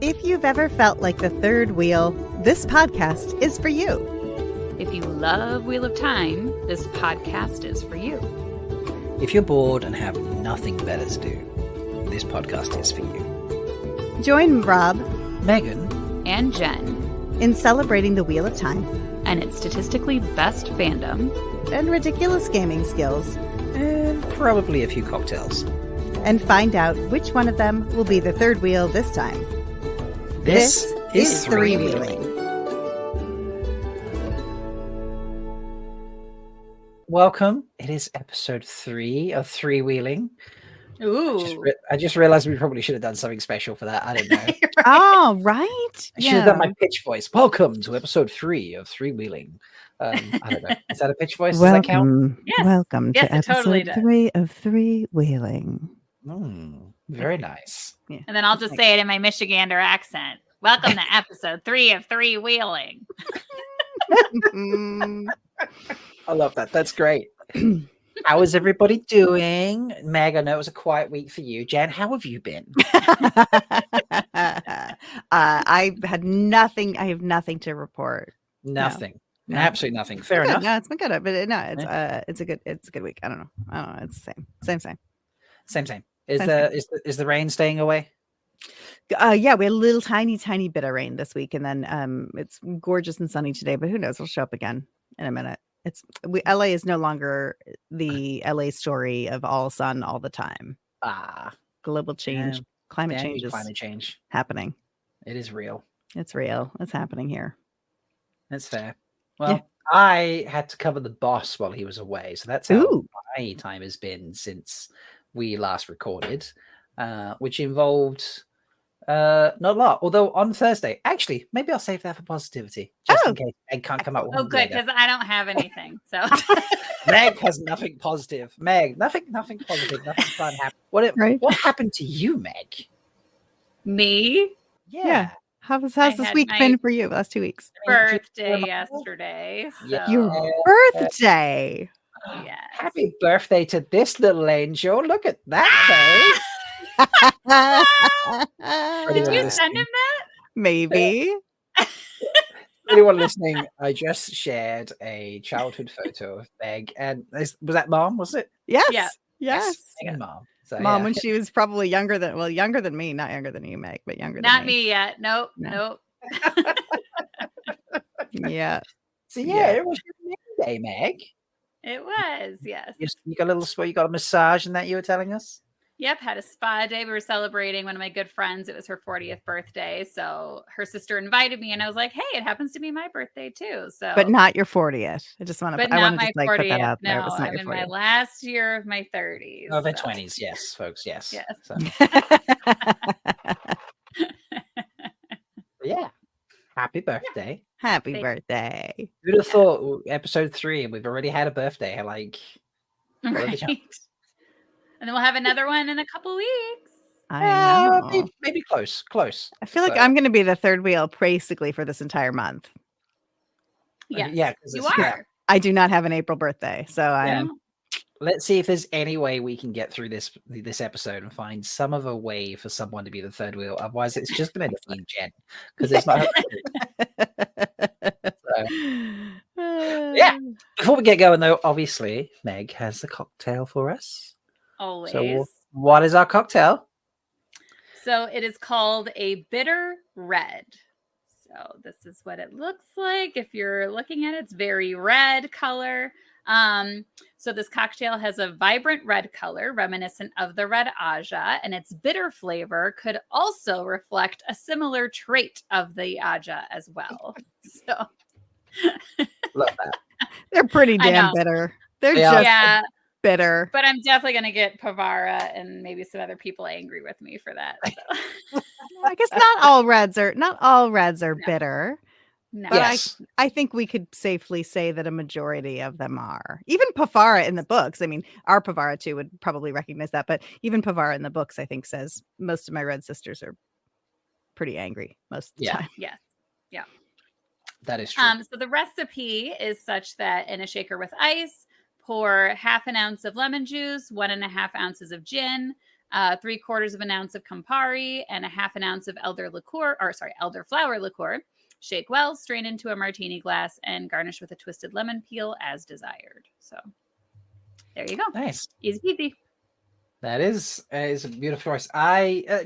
If you've ever felt like the third wheel, this podcast is for you. If you love Wheel of Time, this podcast is for you. If you're bored and have nothing better to do, this podcast is for you. Join Rob, Megan, And Jen. in celebrating the Wheel of Time And its statistically best fandom. and ridiculous gaming skills, and probably a few cocktails. and find out which one of them will be the third wheel this time. This is three-wheeling. Welcome. It is episode 3 of Three-Wheeling. Ooh. I just realized we probably should have done something special for that. I don't know. Oh, right? I should have done my pitch voice. Welcome to episode 3 of Three-Wheeling. I don't know. Is that a pitch voice? Does that count? Yes. Welcome Yes, to it episode totally does. 3 of Three-wheeling. Very nice. Yeah. And then I'll just say it in my Michigander accent. Welcome to episode 3 of Three-Wheeling. I love that. That's great. How is everybody doing? Meg, I know it was a quiet week for you. Jen, how have you been? I've had nothing. I have nothing to report. Nothing. No. Absolutely nothing. Fair Good. enough. No, it's been good. But no, it's a good week. I don't know. It's the same. Same. Is Same the rain staying away? Yeah, we had a little tiny bit of rain this week, and then it's gorgeous and sunny today. But who knows? It'll show up again in a minute. LA is no longer the LA story of all sun all the time. Global change, climate change is happening. It is real. It's real. It's happening here. That's fair. Well, I had to cover the boss while he was away, so that's how my time has been since we last recorded, which involved not a lot. Although on Thursday, actually, maybe I'll save that for positivity, just in case Meg can't come up with. Oh, good, because I don't have anything. So Meg has nothing positive. Meg, nothing positive, nothing fun happened. What happened to you, Meg? me, Yeah. How's I this had week my been for you? The last 2 weeks. birthday yesterday. Yeah. So, Your birthday. yes. Happy birthday to this little angel. Look at that Did you listening. send him that? Maybe. Anyone listening, I just shared a childhood photo of Meg, and was that Mom? Was it? Yes. Yeah. Yes. Meg and Mom. So, Mom, yeah. when she was probably younger than me, not younger than you, Meg, but younger Not than me. me yet. Nope. No. Yeah. So Yeah. it was your name day, Meg. It was, yes. You got you got a massage and that you were telling us. Yep, had a spa day. We were celebrating one of my good friends. It was her 40th birthday. So her sister invited me and I was like, hey, it happens to be my birthday too. So But not your 40th. I just want to but I not want to my just, 40th. put that out there. No, It's not I'm your in my 40th. last year of my 30s. Oh, the so. 20s, yes, folks, yes. Yes. So, yeah. Happy birthday. Happy Thank- birthday. Who'd have thought episode 3 and we've already had a birthday? Like, what are the Right. chances? And then we'll have another one in a couple weeks. I know. Maybe close. I feel like So- I'm going to be the third wheel basically for this entire month. Yes, yeah, 'cause you it's- are. I do not have an April birthday, so I'm Let's see if there's any way we can get through this episode and find some of a way for someone to be the third wheel. Otherwise, it's just going to be Jen because it's not. Yeah. Before we get going, though, obviously Meg has the cocktail for us. Always. So, what is our cocktail? So it is called a bitter red. So this is what it looks like. If you're looking at it, it's very red color. So this cocktail has a vibrant red color reminiscent of the Red Ajah, and its bitter flavor could also reflect a similar trait of the Ajah as well. So Love that. They're pretty I damn know. bitter. They're Yeah. just yeah, bitter. but I'm definitely going to get Pavara and maybe some other people angry with me for that. So. I guess not all reds are No. bitter. No. But Yes. I think we could safely say that a majority of them are. Even Pavara in the books. I mean, our Pavara too would probably recognize that, but even Pavara in the books, I think, says most of my red sisters are pretty angry most of the time. Yes. That is true. So the recipe is such that in a shaker with ice, pour 1/2 ounce of lemon juice, 1.5 ounces of gin, 3/4 of an ounce of Campari, and a 1/2 ounce of elderflower liqueur. Shake well, strain into a martini glass, and garnish with a twisted lemon peel as desired. So there you go. Nice. Easy peasy. That is a beautiful choice.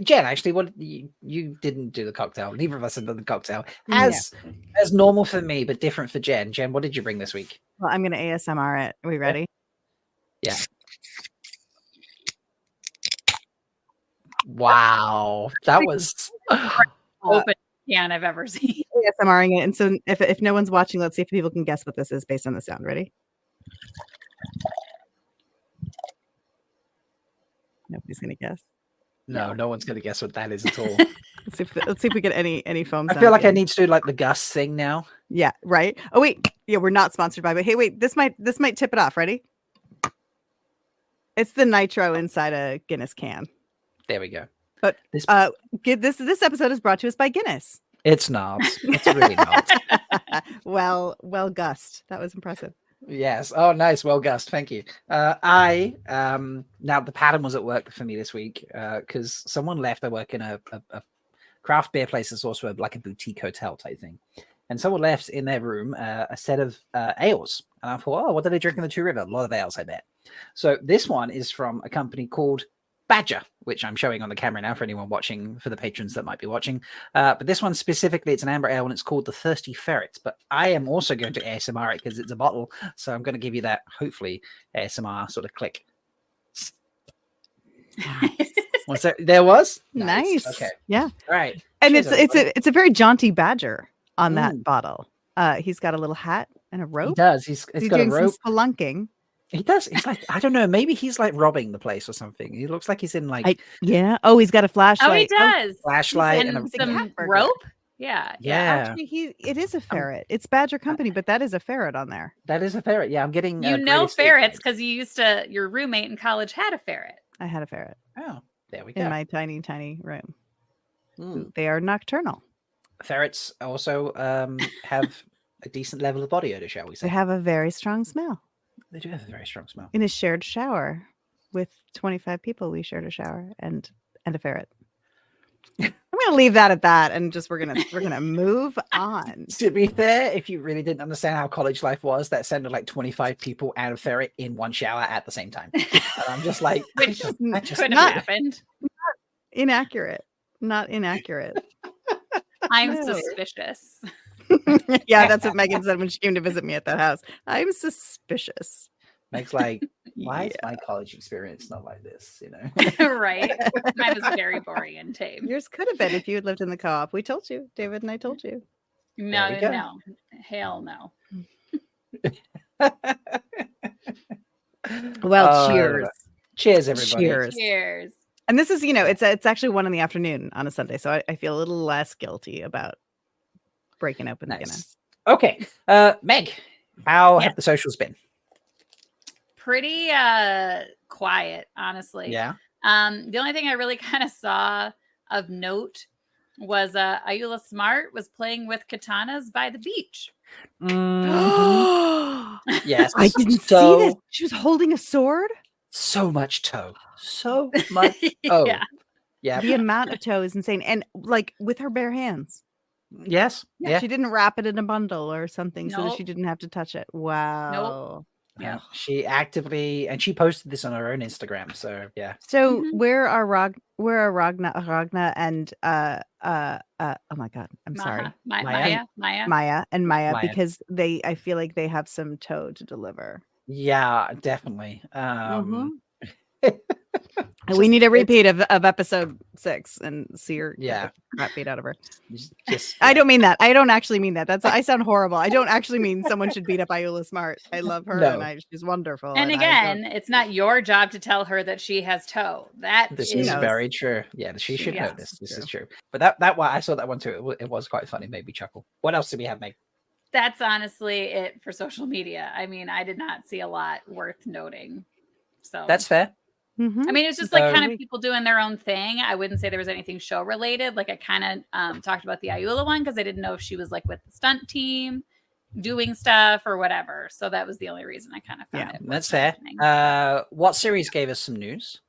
Jen, actually, what you didn't do the cocktail. Neither of us have done the cocktail. As normal for me, but different for Jen. Jen, what did you bring this week? Well, I'm going to ASMR it. Are we ready? Yeah. Wow, that was Open can I've ever seen. ASMRing it. And so if no one's watching, let's see if people can guess what this is based on the sound. Ready? Nobody's gonna guess. No one's gonna guess what that is at all. Let's see if we get any foam. I feel like I need to do like the Gus thing now. Yeah, right. Oh wait, yeah, we're not sponsored by, but hey, wait, this might tip it off. Ready? It's the nitro inside a Guinness can. There we go. But this episode is brought to us by Guinness. It's not. It's really not. well, Gust. That was impressive. Yes. Oh, nice. Well, Gus, thank you. Now the pattern was at work for me this week because someone left. I work in a craft beer place that's also like a boutique hotel type thing. And someone left in their room a set of ales. And I thought, oh, what do they drink in the Two River? A lot of ales, I bet. So this one is from a company called Badger, which I'm showing on the camera now for anyone watching, for the patrons that might be watching. But this one specifically, it's an amber ale and it's called the Thirsty Ferret. But I am also going to ASMR it because it's a bottle. So I'm going to give you that, hopefully, ASMR sort of click. There was? Nice. Okay. Yeah. All right. And Cheers, it's a very jaunty badger on that bottle. He's got a little hat and a rope. He does. He's got doing a rope. some spelunking. He does. He's like, I don't know. Maybe he's like robbing the place or something. He looks like he's in like. Oh, he's got a flashlight. Oh, he does. Flashlight and some rope. Yeah. Actually, it is a ferret. It's Badger Company, but that is a ferret on there. That is a ferret. Yeah, I'm getting. Ferrets because your roommate in college had a ferret. I had a ferret. Oh, there we go. In my tiny, tiny room. They are nocturnal. Ferrets also have a decent level of body odor, shall we say? They have a very strong smell. They do have a very strong smell. In a shared shower with 25 people, we shared a shower and a ferret. I'm gonna leave that at that, and just we're gonna move on. To be fair, if you really didn't understand how college life was, that sounded like 25 people and a ferret in one shower at the same time. And I'm just like, which could have happened. Not inaccurate. I'm suspicious. Yeah, that's what Megan said when she came to visit me at that house. I'm suspicious. Meg's like, why is my college experience not like this? You know, right? Mine was very boring and tame. Yours could have been if you had lived in the co-op. We told you, David and I told you. No, hell no. Well, cheers. Cheers, everybody. Cheers. And this is, it's actually 1 PM on a Sunday, so I feel a little less guilty about breaking open the Guinness. Okay, Meg, how have the socials been? Pretty quiet, honestly. Yeah. The only thing I really kind of saw of note was Ayula Smart was playing with katanas by the beach. Yes, I didn't see this. She was holding a sword. So much toe. So much toe. Yeah. The amount of toe is insane, and like with her bare hands. Yes. Yeah. She didn't wrap it in a bundle or something so that she didn't have to touch it. Wow. Nope. Yeah. She actively, and she posted this on her own Instagram. So yeah. So where are Ragna and oh my God, I'm sorry. Maya, because I feel like they have some toe to deliver. Yeah, definitely. We need a repeat of episode 6 and see her get the crap beat out of her. I don't mean that. I don't actually mean that. I sound horrible. I don't actually mean someone should beat up Ayula Smart. I love her and she's wonderful. And again, it's not your job to tell her that she has toe. This is very true. Yeah, she should know this. This is true. But that one, I saw that one too. It was quite funny. Made me chuckle. What else did we have, Meg? That's honestly it for social media. I mean, I did not see a lot worth noting. So that's fair. I mean, it's just like kind of people doing their own thing. I wouldn't say there was anything show related. Like I kind of talked about the Ayula one because I didn't know if she was like with the stunt team doing stuff or whatever. So that was the only reason I kind of found it. That's fair. What series gave us some news?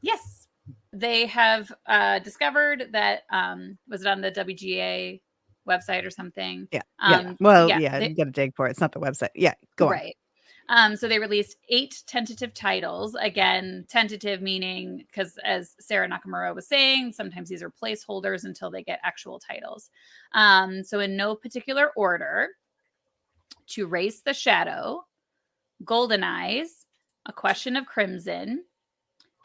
Yes. they have discovered that was it on the WGA website or something? Yeah. Well, you they, got to dig for it. It's not the website. Yeah, go on. Right. So they released 8 tentative titles. Again, tentative meaning, because as Sarah Nakamura was saying, sometimes these are placeholders until they get actual titles. So in no particular order: To Race the Shadow, Golden Eyes, A Question of Crimson,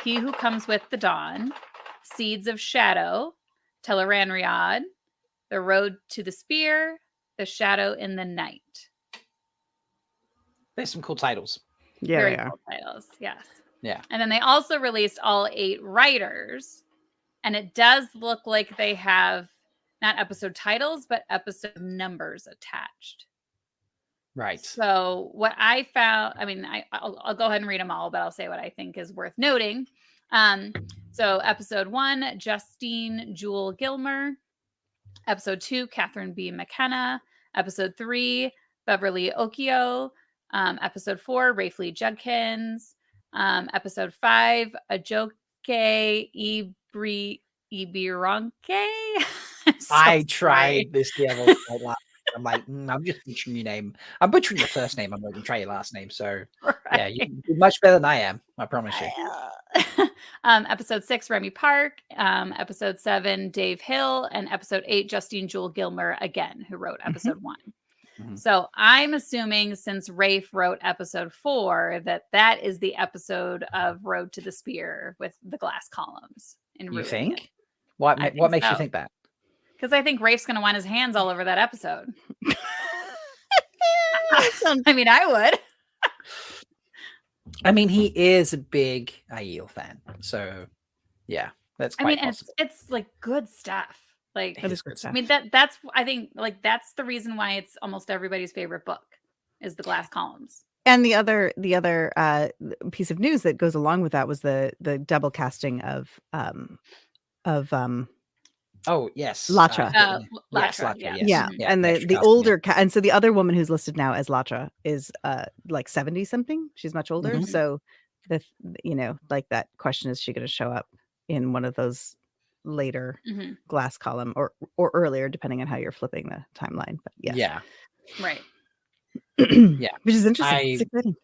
He Who Comes with the Dawn, Seeds of Shadow, Tel'aran'rhiod, The Road to the Spear, The Shadow in the Night. There's some cool titles. Yeah, Very cool titles. Yes. Yeah. And then they also released all 8 writers. And it does look like they have not episode titles, but episode numbers attached. Right. So what I found, I mean, I'll go ahead and read them all, but I'll say what I think is worth noting. So episode 1, Justine Jewel Gilmer. Episode 2, Catherine B. McKenna. Episode 3, Beverly Okio. Episode 4, Rafe Lee Judkins. Episode 5, Ajoke Ibironke. I tried this the other night. I'm like, I'm just butchering your name. I'm butchering your first name. I'm going to try your last name. So, yeah, you're much better than I am. I promise you. Episode 6, Remy Park. Episode 7, Dave Hill. And episode 8, Justine Jewel Gilmer again, who wrote episode 1. Mm-hmm. So I'm assuming since Rafe wrote episode 4, that is the episode of Road to the Spear with the glass columns. You think? What makes you think that? Because I think Rafe's going to want his hands all over that episode. I mean, I would. I mean, he is a big Aiel fan. So, yeah, that's quite possible. It's like good stuff. Like, that is good stuff. I mean, that's I think like that's the reason why it's almost everybody's favorite book is the glass columns. And the other piece of news that goes along with that was the double casting of oh yes, Latcha. Latcha, yes. Yeah. And the older and so the other woman who's listed now as Latcha is like 70 something. She's much older. Mm-hmm. So like that question, is she going to show up in one of those later glass column or earlier, depending on how you're flipping the timeline? But yes. Yeah. Right. Yeah. Which is interesting. It's exciting.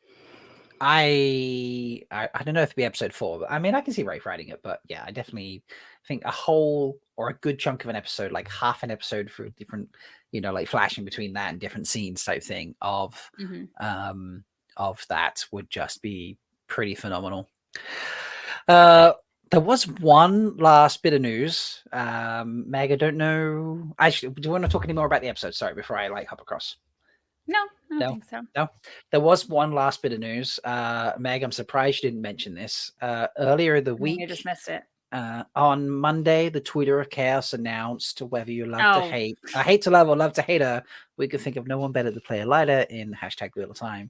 I don't know if it'd be episode 4, but I mean, I can see Rafe writing it, but yeah, I definitely think a whole or a good chunk of an episode, like half an episode for different, like flashing between that and different scenes type thing of that would just be pretty phenomenal. There was one last bit of news. Meg, I don't know. Actually, do you want to talk any more about the episode? Sorry, before I hop across. No, I don't think so. No, there was one last bit of news. Meg, I'm surprised you didn't mention this. Earlier the week, I just missed it. On Monday, the Twitter of Chaos announced whether you love to hate, I hate to love or love to hate her. We could think of no one better to play a lighter in #Wheel of Time.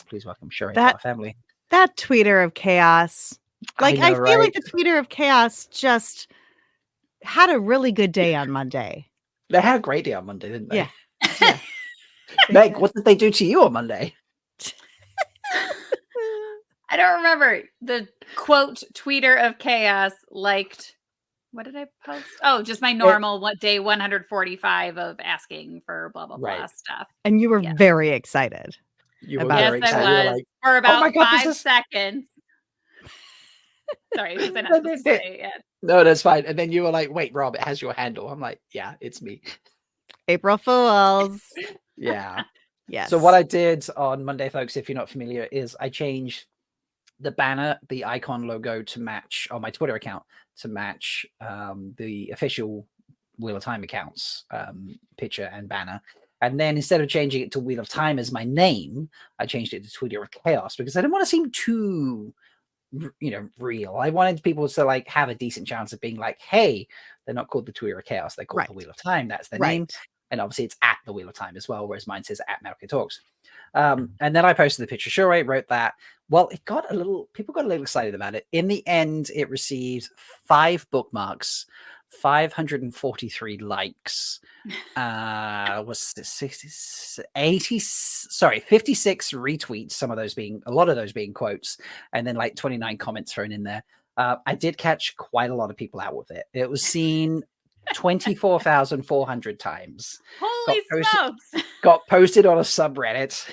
Please welcome Sherry to our family. That Twitter of Chaos. Like, I feel like the Twitter of Chaos just had a really good day on Monday. They had a great day on Monday, didn't they? Yeah. Meg, what did they do to you on Monday? I don't remember. The quote Tweeter of Chaos liked. What did I post? Oh, just my normal day 145 of asking for blah blah blah stuff. And you were very excited. You were very excited. I was for about 5 seconds. Sorry, was I not supposed to say it yet? No, that's fine. And then you were like, "Wait, Rob, it has your handle." I'm like, "Yeah, it's me." April Fools. Yeah. Yes. So what I did on Monday, folks, if you're not familiar, is I changed the banner, the icon logo to match on my Twitter account to match the official Wheel of Time accounts picture and banner. And then instead of changing it to Wheel of Time as my name, I changed it to Twitter of Chaos because I didn't want to seem too, real. I wanted people to like have a decent chance of being like, hey, they're not called the Twitter of Chaos. They're called the Wheel of Time. That's their name. And obviously it's at the Wheel of Time as well, whereas mine says at Malky Talks. And then I posted the picture. Sure, I wrote that. Well, people got a little excited about it. In the end, it received 5 bookmarks, 543 likes, was 56 retweets, a lot of those being quotes, and then like 29 comments thrown in there. I did catch quite a lot of people out with it. It was seen 24,400 times. Holy smokes! Got posted on a subreddit.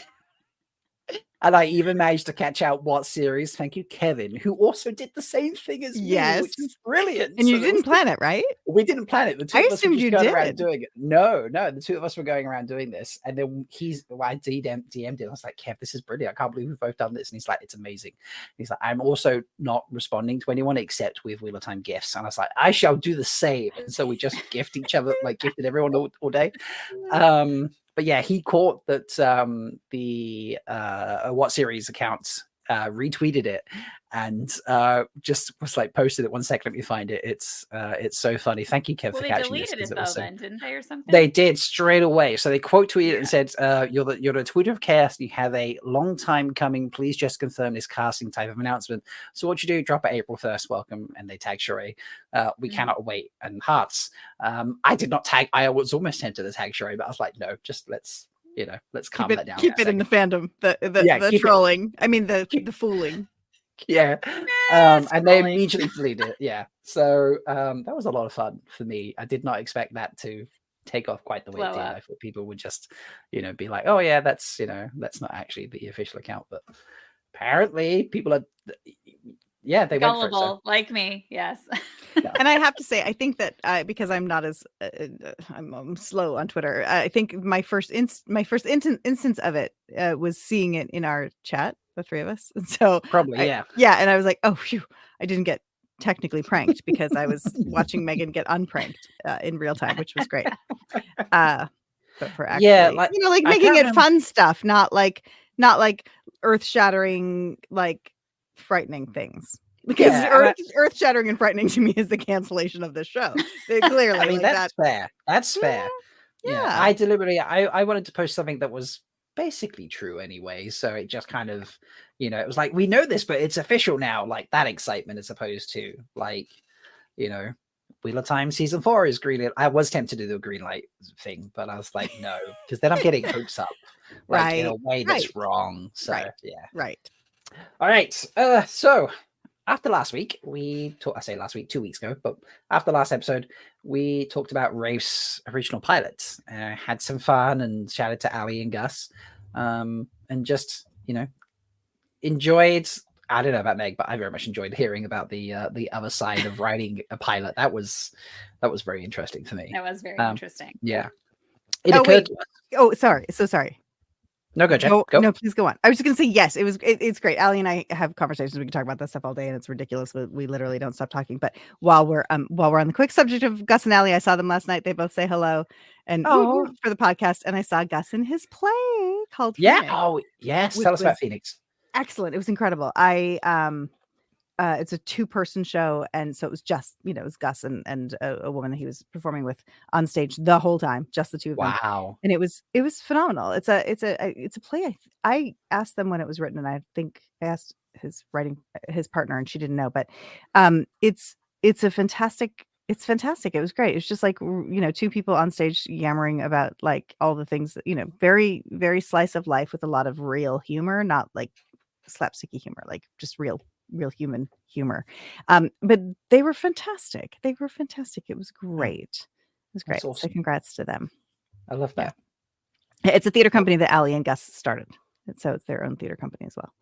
And I even managed to catch out what series. Thank you, Kevin, who also did the same thing as me, which is brilliant. And you didn't plan it, right? We didn't plan it. The two I of us were assumed just you going did. around doing it. No, the two of us were going around doing this. And then I DM'd him. I was like, Kev, this is brilliant. I can't believe we've both done this. And he's like, it's amazing. And he's like, I'm also not responding to anyone except with Wheel of Time gifts. And I was like, I shall do the same. And so we just gift each other, like gifted everyone all day. But yeah, he caught that the What Series account retweeted it and just was like posted it. 1 second, let me find it. It's so funny. Thank you, Kev, for catching this. They deleted it though, then, didn't they, or something? They did straight away. So they quote tweeted and said, "You're the tweeter of chaos. You have a long time coming. Please just confirm this casting type of announcement. So what you do? Drop it April 1st. Welcome." And they tag Sheree. We cannot wait. And hearts. I did not tag. I was almost tempted to tag Sheree, but I was like, no, let's calm that down. Keep it in the fandom. The trolling. I mean the fooling. Yeah. And they immediately deleted it. Yeah. So that was a lot of fun for me. I did not expect that to take off quite the way it did. I thought people would just, be like, oh yeah, that's not actually the official account. But apparently people are they gullible, went for it, so. like me. Yes. And I have to say, I think that because I'm not as I'm slow on Twitter. I think my first instance of it was seeing it in our chat, the three of us, and so probably yeah. And I was like, oh, phew, I didn't get technically pranked because I was watching Megan get unpranked in real time, which was great. But for actually, like making it fun stuff, not like earth-shattering, like frightening things. Because earth-shattering and frightening to me is the cancellation of the show. They clearly, I mean, like, that's fair. That's fair. Yeah. I deliberately, I wanted to post something that was basically true anyway. So it just kind of, it was like, we know this, but it's official now. Like that excitement, as opposed to like, Wheel of Time season 4 is green. I was tempted to do the green light thing, but I was like, no, because then I'm getting hopes up, like in a way that's wrong. So right. All right. So after last week, I say last week, 2 weeks ago, but after last episode, we talked about Rafe's original pilot. Had some fun and chatted to Ali and Gus, and just enjoyed. I don't know about Meg, but I very much enjoyed hearing about the other side of writing a pilot. That was very interesting for me. That was very interesting. Yeah. Sorry. So sorry. No, go, Jen. Go. No, please go on. I was just gonna say yes. It's great. Ali and I have conversations. We can talk about that stuff all day, and it's ridiculous. We literally don't stop talking. But while we're on the quick subject of Gus and Ali, I saw them last night. They both say hello and for the podcast, and I saw Gus in his play called Phoenix. Oh yes, tell us about Phoenix. Excellent. It was incredible. It's a 2-person show, and so it was just it was Gus and a woman that he was performing with on stage the whole time, just the two of them. Wow. And it was phenomenal. It's a play. I asked them when it was written, and I think I asked his partner, and she didn't know, but it's fantastic. It was great. It's just like 2 people on stage yammering about like all the things that very, very slice of life with a lot of real humor, not like slapsticky humor, like just real human humor. But they were fantastic. It was great. Awesome. So congrats to them. I love that. Yeah. It's a theater company that Ali and Gus started. So it's their own theater company as well.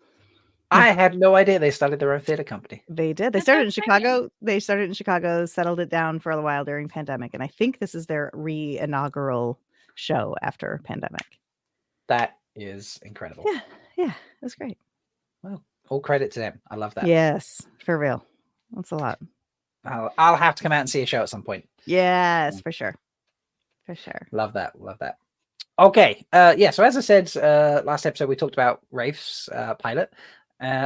I had no idea they started their own theater company. They did. They started in Chicago. Settled it down for a while during pandemic. And I think this is their inaugural show after pandemic. That is incredible. Yeah. It was great. Well, all credit to them. I love that. Yes, for real. That's a lot. I'll have to come out and see a show at some point. Yes, for sure. Love that. Okay. So as I said, last episode we talked about Rafe's pilot.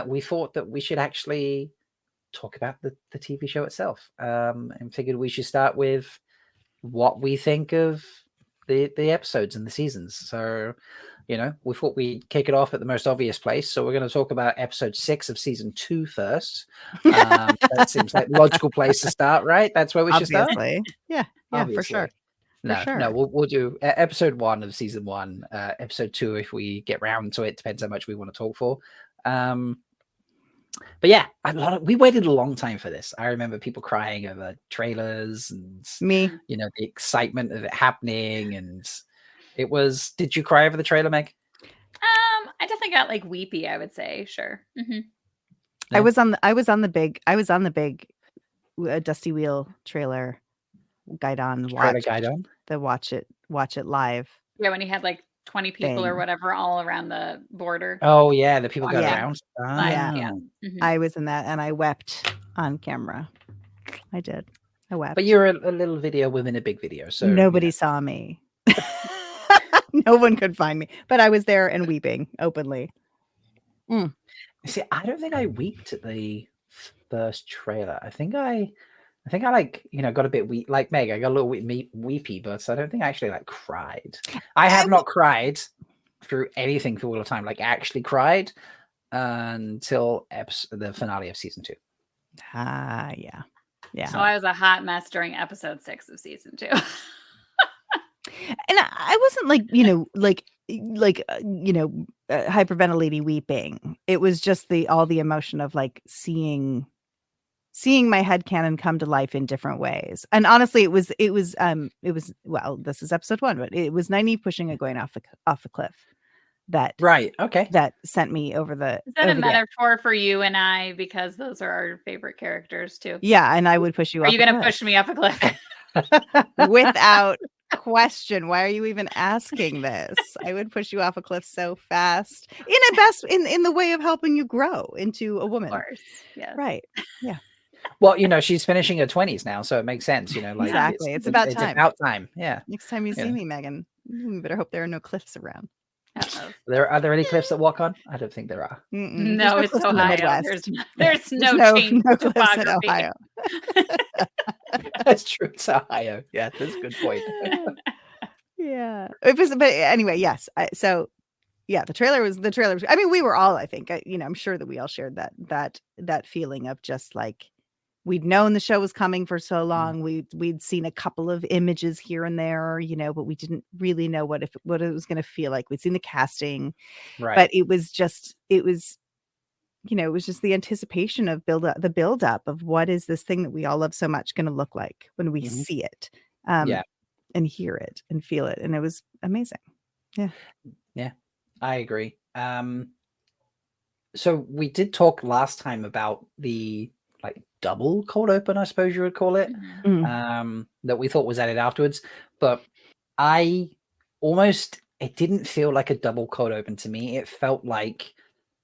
We thought that we should actually talk about the TV show itself, and figured we should start with what we think of the episodes and the seasons. So we thought we'd kick it off at the most obvious place. So we're going to talk about episode 6 of season 2 first. That seems like the logical place to start, right? That's where we should start. Yeah, obviously. For sure. No, we'll do episode 1 of season 1, episode 2 if we get round to it. Depends how much we want to talk for. But yeah, we waited a long time for this. I remember people crying over trailers and Me. the excitement of it happening, and it was. Did you cry over the trailer, Meg? I definitely got like weepy, I would say. Sure. Yeah. I was on the big Dusty Wheel trailer Guidon watch it live. Yeah, when he had like 20 people or whatever all around the border. Oh yeah, the people got around. Yeah. I was in that and I wept on camera. I did. I wept. But you're a little video within a big video, so nobody saw me. No one could find me, but I was there and weeping openly. See, I don't think I weeped at the first trailer. I think I like got a bit weak, like Meg. I got a little weepy, but I don't think I actually like cried. I have not cried through anything for all the time. Like actually cried until the finale of season 2. Yeah. So I was a hot mess during episode 6 of season 2. And I wasn't hyperventilating, weeping. It was just all the emotion of like seeing my headcanon come to life in different ways. And honestly, it was well, this is episode 1, but it was Nynaeve pushing a going off the cliff. That sent me over the. Is that a metaphor for you and I, because those are our favorite characters too? Yeah, and I would push you. Are you going to push me off a cliff? Without question. Why are you even asking this? I would push you off a cliff so fast in the way of helping you grow into a woman. Of course. Yes. Right. Yeah. Well, she's finishing her 20s now, so it makes sense. Like exactly. It's about time. It's about time. Yeah. Next time you see me, Megan, you better hope there are no cliffs around. Are there any cliffs at Walk-On? I don't think there are. No, it's Ohio. There's no change no cliffs in Ohio. That's true. It's Ohio. Yeah, that's a good point. Yeah. But anyway, yes. The trailer was. I mean, we were all. I think. I'm sure that we all shared that feeling of just like we'd known the show was coming for so long. We'd seen a couple of images here and there, but we didn't really know what it was going to feel like. We'd seen the casting, right? But it was just the anticipation of the build up of what is this thing that we all love so much going to look like when we see it, and hear it and feel it, and it was amazing. Yeah, I agree. So we did talk last time about the double cold open, I suppose you would call it, that we thought was added afterwards, but it didn't feel like a double cold open to me. It felt like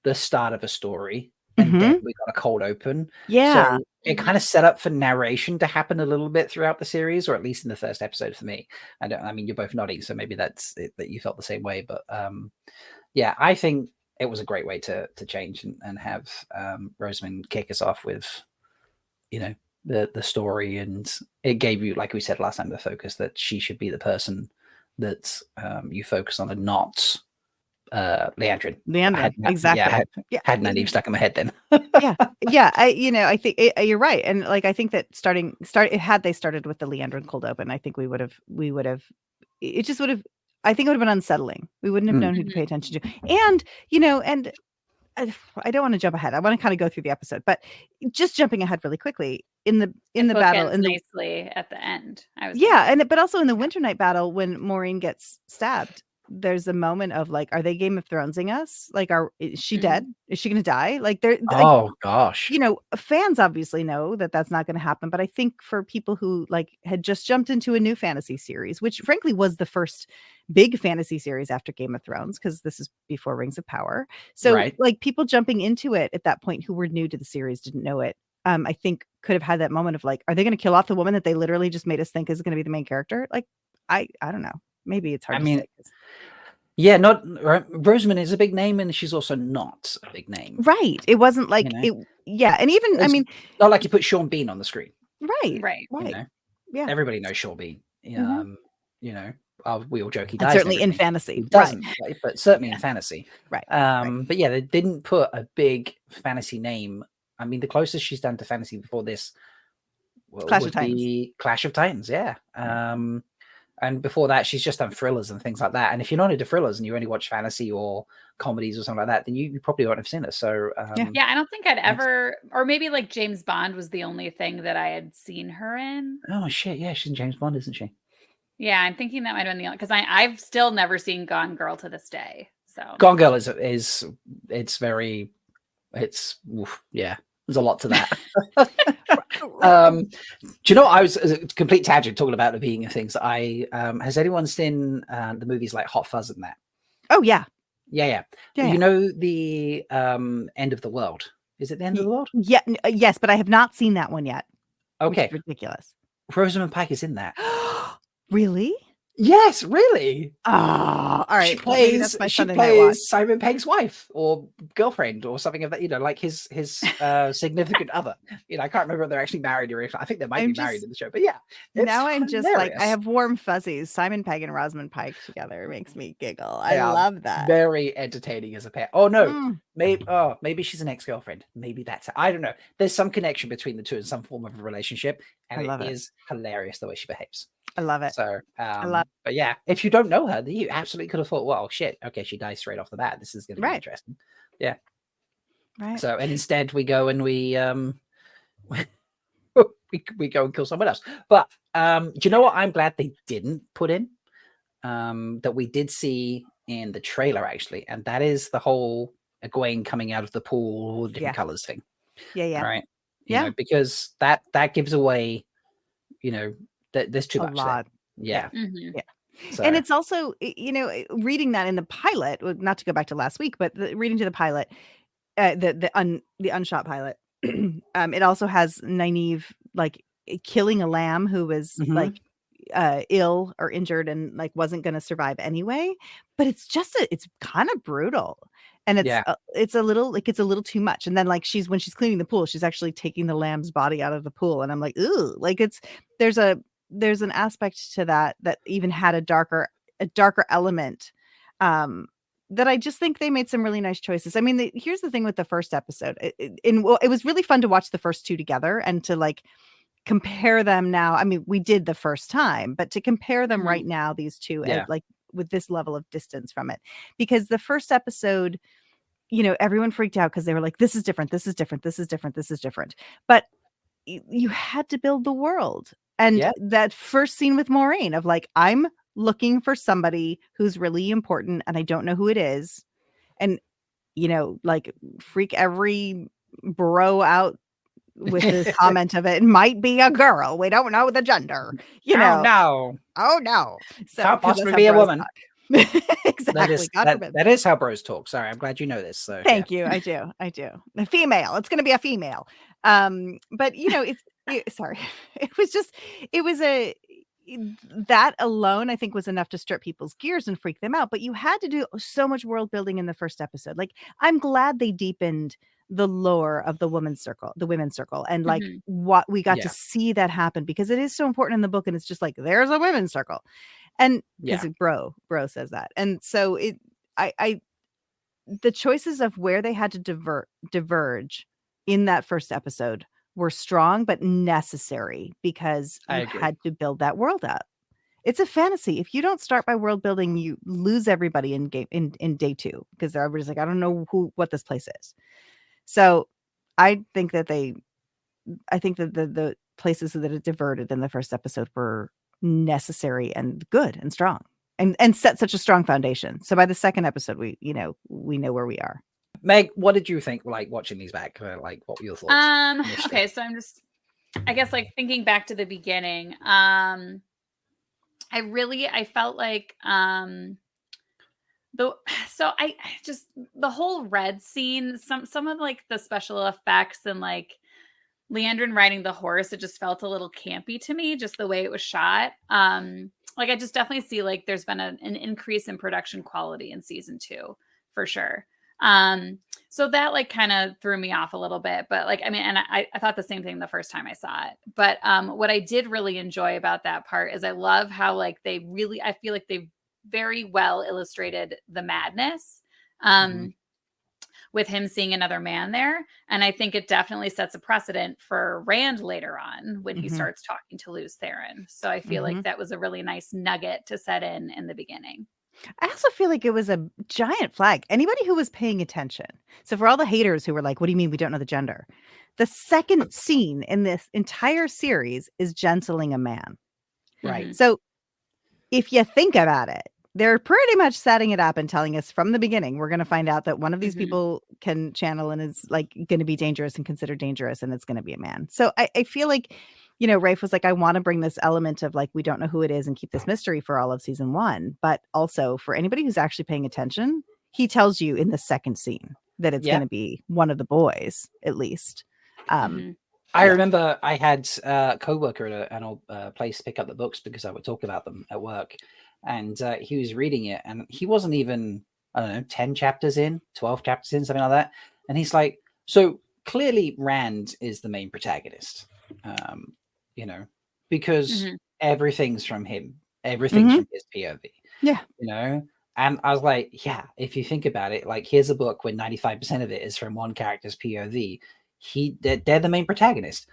the start of a story, and then we got a cold open. Yeah. So it kind of set up for narration to happen a little bit throughout the series, or at least in the first episode for me. I mean, you're both nodding, so maybe that's it, that you felt the same way. But yeah, I think it was a great way to change and have Rosamund kick us off with the story, and it gave you, like we said last time, the focus that she should be the person that you focus on, and not Leandrin. Exactly. Had Nynaeve stuck in my head then. I think you're right, and like I think that had they started with the Leandrin cold open, I think we would have it just would have, I think it would have been unsettling. We wouldn't have known who to pay attention to, and I don't want to jump ahead. I want to kind of go through the episode, but just jumping ahead really quickly in the battle, nicely at the end. But also in the Winter Night battle when Maureen gets stabbed, there's a moment of like, are they Game of Thronesing us? Like, is she dead? Is she going to die? Like, gosh. Fans obviously know that that's not going to happen. But I think for people who like had just jumped into a new fantasy series, which frankly was the first big fantasy series after Game of Thrones, because this is before Rings of Power. So like people jumping into it at that point who were new to the series, didn't know it. I think could have had that moment of like, are they going to kill off the woman that they literally just made us think is going to be the main character? Like, I don't know. Maybe it's hard to say. Yeah, Rosamund is a big name, and she's also not a big name. Right. It wasn't like it. Yeah, and even it's not like you put Sean Bean on the screen. Right. Yeah, everybody knows Sean Bean. We all joke he dies. Certainly in fantasy, he doesn't, but certainly in fantasy, right? But yeah, they didn't put a big fantasy name. I mean, the closest she's done to fantasy before this Clash of Titans. Clash of Titans. Yeah. And before that, she's just done thrillers and things like that. And if you're not into thrillers and you only watch fantasy or comedies or something like that, then you probably won't have seen her. So yeah, I don't think I'd ever, or maybe like James Bond was the only thing that I had seen her in. Oh shit, yeah, she's in James Bond, isn't she? Yeah, I'm thinking that might have been the only, because I've still never seen Gone Girl to this day. So Gone Girl is oof, yeah. There's a lot to that. Do you know, I was a complete tangent talking about the being of things. Has anyone seen the movies like Hot Fuzz and that? Oh yeah. Yeah. You know the End of the World. Is it the End of the World? Yeah. Yes, but I have not seen that one yet. Okay. Ridiculous. Rosamund Pike is in that. Really? Yes, really. Oh, all right. She plays Simon Pegg's wife or girlfriend or something of that, like his significant other. I can't remember if they're actually married or if I think they might be married in the show. But yeah, now I'm just like, I have warm fuzzies. Simon Pegg and Rosamund Pike together makes me giggle. I love that. Very entertaining as a pair. Oh no, maybe she's an ex-girlfriend. Maybe that's it. I don't know. There's some connection between the two in some form of a relationship, and it is hilarious the way she behaves. I love it. So, but yeah, if you don't know her, you absolutely could have thought, well, shit, okay, she dies straight off the bat. This is going to be interesting. Yeah. Right. So, and instead we go and we go and kill someone else. But do you know what I'm glad they didn't put in? That we did see in the trailer, actually, and that is the whole Egwene coming out of the pool, all the different colors thing. Yeah. Right. You know, because that gives away, there's too much there. Yeah. Mm-hmm. Yeah. So. And it's also, reading that in the pilot, not to go back to last week, but reading to the pilot, the unshot pilot, it also has Nynaeve like killing a lamb who was like ill or injured and like wasn't going to survive anyway. But it's kind of brutal. And it's a little too much. And then like when she's cleaning the pool, she's actually taking the lamb's body out of the pool. And I'm like, ooh, like there's an aspect to that even had a darker element that I just think they made some really nice choices. I mean, here's the thing with the first episode. It was really fun to watch the first two together and to like compare them now. I mean, we did the first time, but to compare them right now, these two, like with this level of distance from it, because the first episode, everyone freaked out because they were like, this is different. This is different. This is different. This is different. But you had to build the world. And that first scene with Moiraine of like, I'm looking for somebody who's really important and I don't know who it is. And, like freak every bro out with the comment of it might be a girl. We don't know the gender, Oh no. So can't possibly be a woman. Exactly. That is how bros talk. Sorry, I'm glad you know this. So thank you. I do. A female. It's going to be a female. But sorry. That alone, I think, was enough to strip people's gears and freak them out. But you had to do so much world building in the first episode. Like, I'm glad they deepened the lore of the women's circle, and like what we got to see that happen, because it is so important in the book. And it's just like, there's a women's circle. And because bro says that. And so the choices of where they had to diverge in that first episode were strong, but necessary, because you had to build that world up. It's a fantasy. If you don't start by world building, you lose everybody in day two, because everybody's like, I don't know what this place is. So I think that the places that it diverted in the first episode were necessary and good and strong and set such a strong foundation. So by the second episode, we know where we are. Meg, what did you think, like, watching these back? Like, what were your thoughts? Okay, so I'm just, I guess, like, thinking back to the beginning. I felt like the whole red scene, some of like the special effects and like Leandrin riding the horse, it just felt a little campy to me, just the way it was shot. Like, I just definitely see like there's been an increase in production quality in season 2 for sure. So that like kind of threw me off a little bit, but like, I mean, and I thought the same thing the first time I saw it, but, what I did really enjoy about that part is I love how like I feel like they very well illustrated the madness, with him seeing another man there. And I think it definitely sets a precedent for Rand later on when he starts talking to Lews Therin. So I feel like that was a really nice nugget to set in the beginning. I also feel like it was a giant flag. Anybody who was paying attention. So for all the haters who were like, what do you mean we don't know the gender? The second scene in this entire series is gentling a man. Right. So if you think about it, they're pretty much setting it up and telling us from the beginning, we're going to find out that one of these people can channel and is like going to be dangerous and considered dangerous, and it's going to be a man. So I feel like, you know, Rafe was like, I want to bring this element of like, we don't know who it is and keep this mystery for all of season 1. But also for anybody who's actually paying attention, he tells you in the second scene that it's going to be one of the boys, at least. I remember I had a co-worker at an old place pick up the books because I would talk about them at work. And he was reading it and he wasn't even, I don't know, 10 chapters in, 12 chapters in, something like that. And he's like, so clearly Rand is the main protagonist, you know, because everything's from him. Everything's from his POV. Yeah. You know? And I was like, yeah, if you think about it, like here's a book where 95% of it is from one character's POV. They're the main protagonist,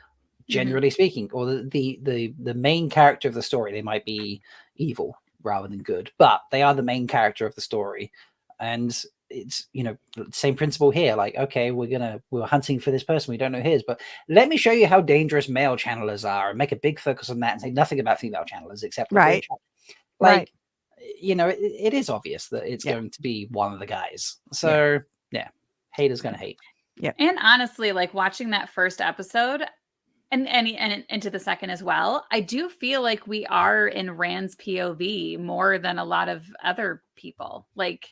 generally speaking, or the main character of the story. They might be evil rather than good, but they are the main character of the story. And it's, you know, same principle here. Like, okay, we're hunting for this person, we don't know his, but let me show you how dangerous male channelers are and make a big focus on that and say nothing about female channelers except like you know, it is obvious that it's going to be one of the guys. So yeah, haters gonna hate. Yeah. And honestly, like watching that first episode and into the second as well, I do feel like we are in Rand's POV more than a lot of other people. Like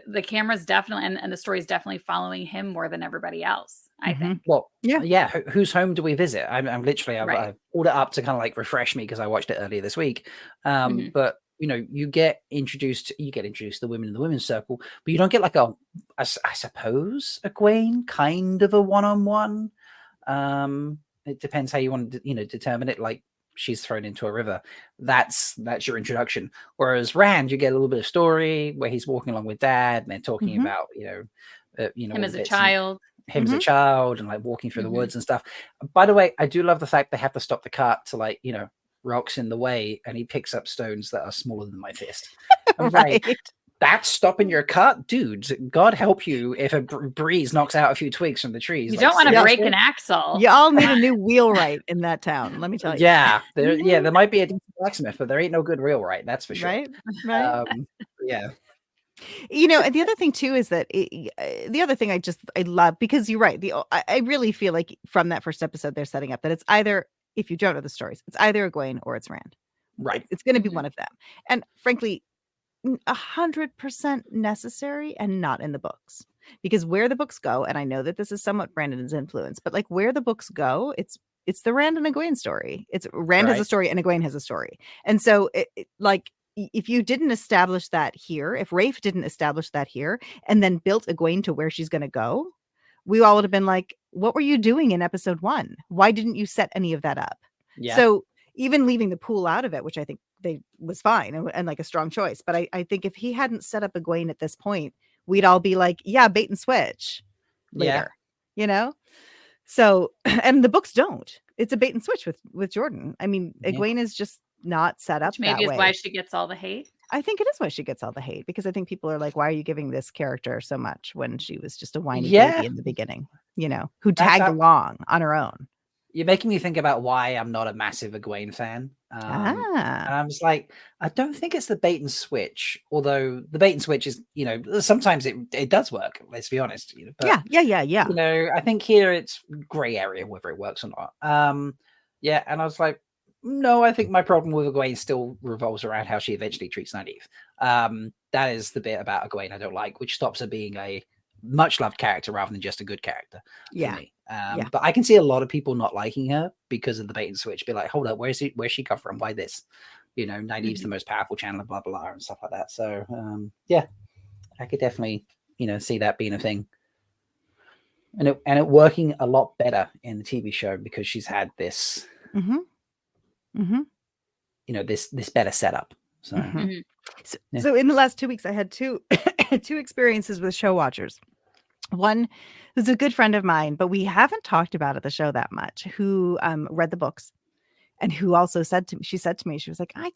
the camera's definitely and the story's definitely following him more than everybody else, I think. Well, yeah. Whose home do we visit? I'm literally I pulled it up to kind of like refresh me because I watched it earlier this week. But you know, you get introduced to the women in the women's circle, but you don't get like I suppose a Egwene kind of a one-on-one. It depends how you want to, you know, determine it. Like she's thrown into a river. That's your introduction. Whereas Rand, you get a little bit of story where he's walking along with Dad and they're talking about, him as a child. Him as a child and like walking through the woods and stuff. By the way, I do love the fact they have to stop the cart to like, you know, rocks in the way and he picks up stones that are smaller than my fist. I'm like, that's stopping your cut, dude. God help you if a breeze knocks out a few twigs from the trees. You don't want to break an axle. You all need a new wheelwright in that town, let me tell you. Yeah, there might be a decent blacksmith, but there ain't no good wheelwright, that's for sure. Right. Yeah. You know, and the other thing too is that the other thing I love, because you're right. I really feel like from that first episode they're setting up that it's either, if you don't know the stories, it's either Egwene or it's Rand. Right. It's going to be one of them. And frankly, 100% necessary and not in the books, because where the books go, and I know that this is somewhat Brandon's influence, but like where the books go, it's the Rand and Egwene story. It's Rand has a story and Egwene has a story. And so like if you didn't establish that here, if Rafe didn't establish that here and then built Egwene to where she's going to go, we all would have been like, what were you doing in episode 1? Why didn't you set any of that up? Yeah. So even leaving the pool out of it, which I think was fine and like a strong choice. But I think if he hadn't set up Egwene at this point, we'd all be like, yeah, bait and switch later, you know? So, and the books don't. It's a bait and switch with Jordan. I mean, Egwene is just not set up maybe is why she gets all the hate. I think it is why she gets all the hate, because I think people are like, why are you giving this character so much when she was just a whiny baby in the beginning, you know, who tagged along on her own. You're making me think about why I'm not a massive Egwene fan. And I'm just like, I don't think it's the bait and switch, although the bait and switch is, you know, sometimes it does work, let's be honest. You know, but, yeah. You know, I think here it's gray area whether it works or not. And I was like, no, I think my problem with Egwene still revolves around how she eventually treats Nynaeve. That is the bit about Egwene I don't like, which stops her being a much loved character rather than just a good character for me. But I can see a lot of people not liking her because of the bait and switch. Be like, hold up, where's she come from? Why this? You know, Nynaeve's the most powerful channel, blah blah and stuff like that. So I could definitely, you know, see that being a thing, and it working a lot better in the TV show because she's had this, you know, this better setup. So. So in the last 2 weeks, I had two experiences with show watchers. One who's a good friend of mine, but we haven't talked about at the show that much, who read the books and who also said to me, she was like, I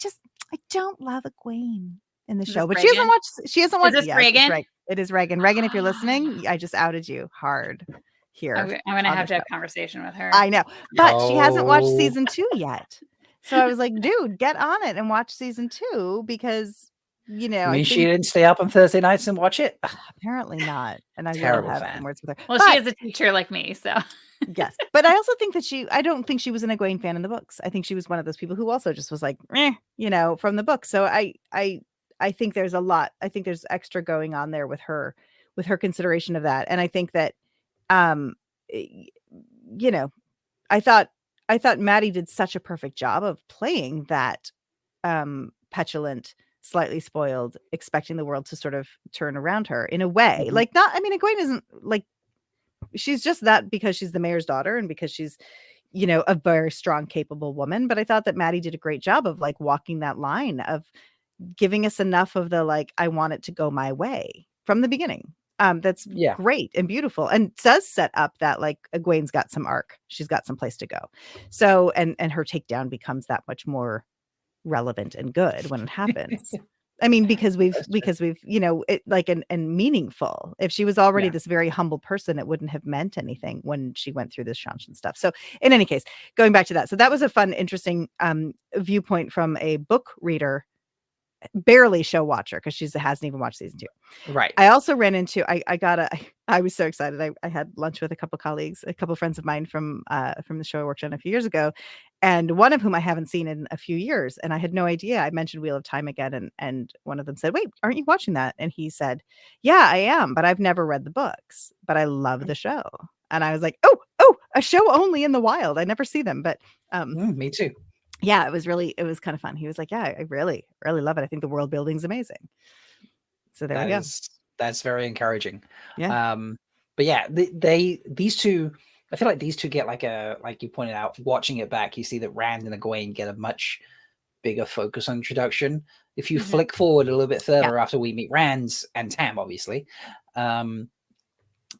don't love Egwene in the show, but she hasn't watched. Is this Reagan? It is Reagan. Reagan, if you're listening, I just outed you hard here. I'm going to have to have a conversation with her. I know, but she hasn't watched season 2 yet. So I was like, dude, get on it and watch season 2 because, you know, I mean, she didn't stay up on Thursday nights and watch it. Apparently not. And I Terrible will have fan. words with her. Well, she is a teacher like me, so yes. But I also think that I don't think she was an Egwene fan in the books. I think she was one of those people who also just was like, you know, from the book. So I think there's a lot. I think there's extra going on there with her consideration of that. And I think that, you know, I thought Maddie did such a perfect job of playing that petulant, slightly spoiled, expecting the world to sort of turn around her in a way. Mm-hmm. Like, not, I mean, Egwene isn't like, she's just that because she's the mayor's daughter and because she's, you know, a very strong, capable woman. But I thought that Maddie did a great job of like walking that line of giving us enough of the, like, I want it to go my way from the beginning. That's great and beautiful and does set up that like Egwene's got some arc. She's got some place to go. So, and her takedown becomes that much more relevant and good when it happens. I mean, because we've, you know, it like, and meaningful. If she was already this very humble person, it wouldn't have meant anything when she went through this Shanshan stuff. So in any case, going back to that. So that was a fun, interesting viewpoint from a book reader, barely show watcher, because she hasn't even watched season 2. Right. I also ran into, I was so excited. I had lunch with a couple colleagues, a couple friends of mine from the show I worked on a few years ago, and one of whom I haven't seen in a few years. And I had no idea. I mentioned Wheel of Time again, and one of them said, "Wait, aren't you watching that?" And he said, "Yeah, I am, but I've never read the books, but I love the show." And I was like, "Oh, a show only in the wild. I never see them." But me too. Yeah, it was kind of fun. He was like, "Yeah, I really, really love it. I think the world building's amazing." So there we go. That's very encouraging. Yeah. But yeah, these two, I feel like these two get like you pointed out, watching it back, you see that Rand and Egwene get a much bigger focus on introduction. If you flick forward a little bit further after we meet Rand and Tam, obviously,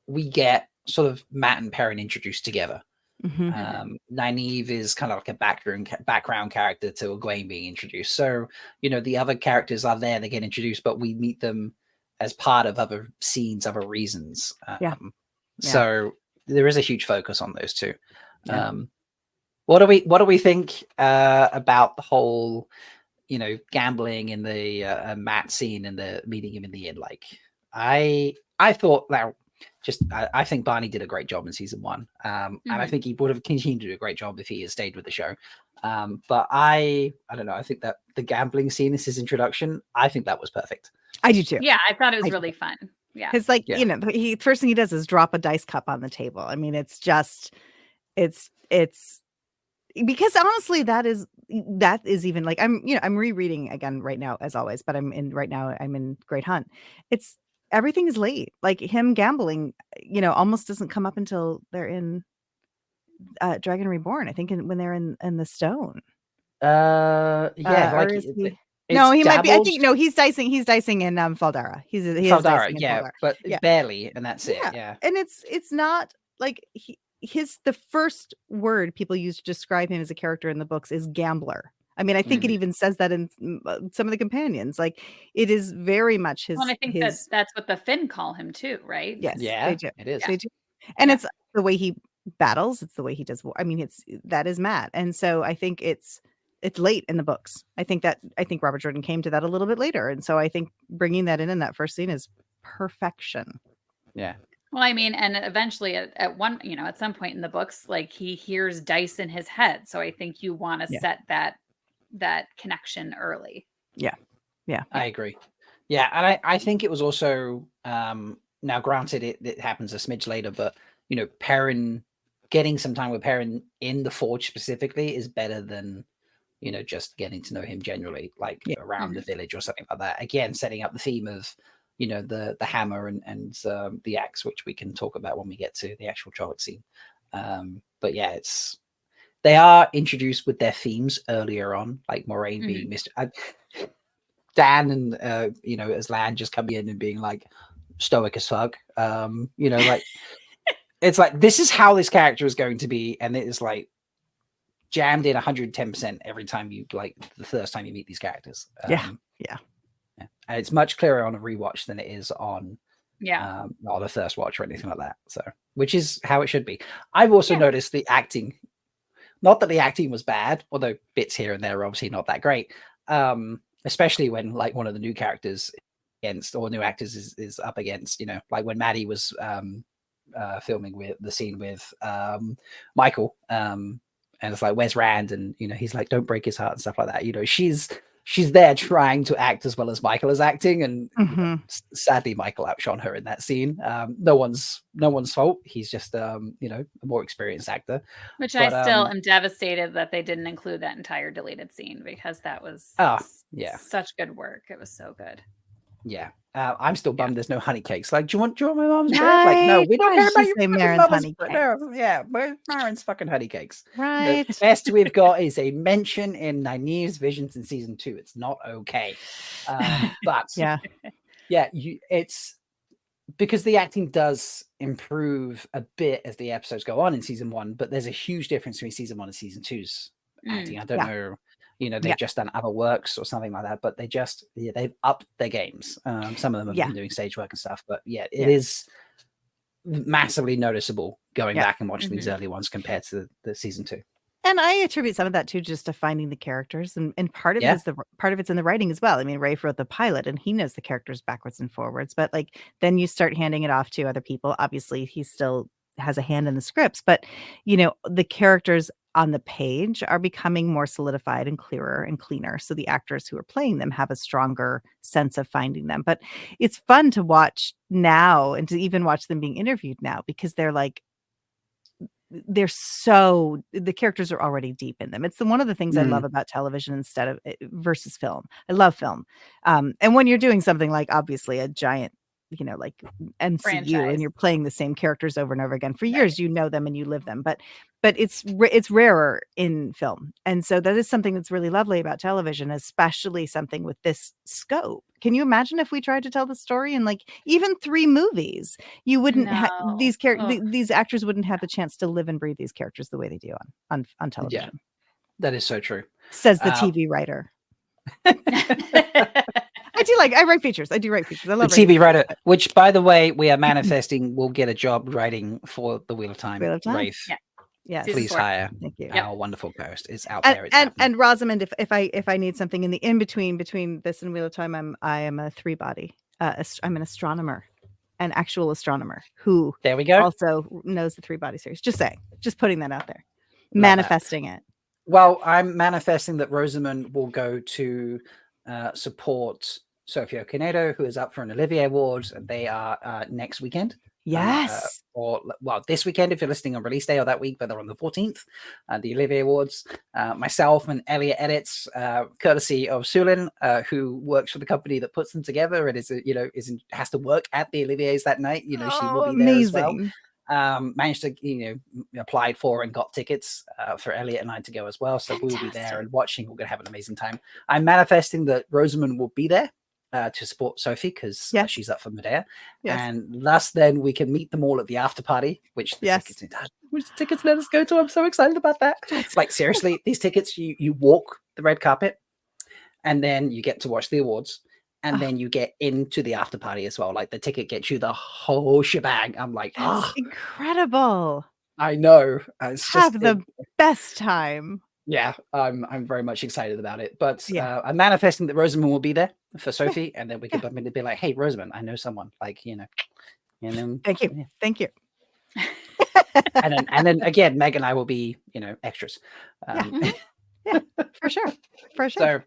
we get sort of Matt and Perrin introduced together. Nynaeve is kind of like a background character to Egwene being introduced. So, you know, the other characters are there, they get introduced, but we meet them as part of other scenes, other reasons. So there is a huge focus on those two. What do we think about the whole, you know, gambling in the Matt scene and the meeting him in the inn? Like, I thought that I think Barney did a great job in season 1. And I think he would have continued to do a great job if he had stayed with the show. But I don't know. I think that the gambling scene is his introduction. I think that was perfect. I do too. Yeah, I thought it was really fun. Yeah. Because like, you know, first thing he does is drop a dice cup on the table. I mean, it's just, it's because honestly, that is even like, I'm rereading again right now, as always, but I'm in Great Hunt. Everything is late. Like him gambling, you know, almost doesn't come up until they're in Dragon Reborn. I think when they're in the stone. No, he might be. I think no, he's dicing in Faldara. He's Faldara, yeah, but barely, and that's it. Yeah, and it's not like the first word people use to describe him as a character in the books is gambler. I mean, I think it even says that in some of the companions. Like, it is very much his. Well, I think that's what the Finn call him too, right? Yes, they do. It is. They do. And it's the way he battles. It's the way he does war. I mean, that is Matt. And so I think it's late in the books. I think Robert Jordan came to that a little bit later. And so I think bringing that in that first scene is perfection. Yeah. Well, I mean, and eventually at one, you know, at some point in the books, like he hears dice in his head. So I think you want to set that connection early. Yeah. I agree. Yeah. And I think it was also, now granted it happens a smidge later, but you know, Perrin, getting some time with Perrin in the Forge specifically is better than, you know, just getting to know him generally, like around the village or something like that. Again, setting up the theme of, you know, the hammer and the axe, which we can talk about when we get to the actual Trolloc scene. But yeah, they are introduced with their themes earlier on, like Moraine being Mr. Dan and you know, as Lan just coming in and being like, stoic as fuck. Like it's like this is how this character is going to be, and it is like jammed in 110% every time you like the first time you meet these characters. Yeah. And it's much clearer on a rewatch than it is on not the first watch or anything like that. So, which is how it should be. I've also noticed the acting. Not that the acting was bad, although bits here and there are obviously not that great. Especially when like one of the new characters new actors is up against, like when Maddie was filming with the scene with Michael, and it's like, where's Rand? And he's like, don't break his heart and stuff like that. She's there trying to act as well as Michael is acting, and sadly Michael outshone her in that scene. No one's fault. He's just a more experienced actor. Which I still am devastated that they didn't include that entire deleted scene, because that was such good work. It was so good. Yeah. I'm still bummed there's no honey cakes. Like, do you want my mom's bread? Like, no, we don't care about your Marin's honey cakes. No, yeah, where's Marin's fucking honey cakes? Right. The best we've got is a mention in Nynaeve's visions in season 2. It's not okay. But it's because the acting does improve a bit as the episodes go on in season 1, but there's a huge difference between season 1 and season 2's acting. I don't know. They've just done other works or something like that, but they've upped their games. Some of them have been doing stage work and stuff, but it is massively noticeable going back and watching these early ones compared to the season 2. And I attribute some of that too just to finding the characters, and part of it is part of it's in the writing as well. I mean, Rafe wrote the pilot, and he knows the characters backwards and forwards. But like then you start handing it off to other people. Obviously, he still has a hand in the scripts, but the characters on the page are becoming more solidified and clearer and cleaner. So the actors who are playing them have a stronger sense of finding them. But it's fun to watch now, and to even watch them being interviewed now, because the characters are already deep in them. It's one of the things I love about television versus film. I love film. And when you're doing something like obviously a giant, like MCU franchise, and you're playing the same characters over and over again for years, you know them and you live them, but it's rarer in film. And so that is something that's really lovely about television, especially something with this scope. Can you imagine if we tried to tell the story in like even 3 movies? You wouldn't these actors wouldn't have the chance to live and breathe these characters the way they do on television. Yeah, that is so true, says the TV writer. I write features. I do write features. I love the TV writer, which, by the way, we are manifesting will get a job writing for the Wheel of Time. Rafe. Yeah. Please hire. Thank you. Our wonderful co-host is out there. And Rosamund, if I need something in the in between this and Wheel of Time, I am a 3-body. I'm an astronomer, an actual astronomer who there we go also knows the 3-body series. Just saying, just putting that out there, manifesting it. Well, I'm manifesting that Rosamund will go to support Sophia Okonedo, who is up for an Olivier Award, and they are next weekend. Yes. This weekend if you're listening on release day, or that week, but they're on the 14th, the Olivier Awards. Myself and Elliot edits, courtesy of Sulin, who works for the company that puts them together and has to work at the Olivier's that night. She will be there as well. Managed to applied for and got tickets for Elliot and I to go as well, so we'll be there and watching. We're gonna have an amazing time. I'm manifesting that Rosamund will be there to support Sophie, because she's up for Medea, and thus then we can meet them all at the after party, which the tickets let us go to. I'm so excited about that. Like, seriously, these tickets, you walk the red carpet and then you get to watch the awards, and then you get into the after party as well. Like, the ticket gets you the whole shebang. I'm like, incredible. I know. Have the best time. Yeah, I'm very much excited about it. But I'm manifesting that Rosamund will be there for Sophie, and then we could be like, hey, Rosamund, I know someone. Like, Thank you. Thank you. and then again, Meg and I will be, extras. Yeah, for sure. So,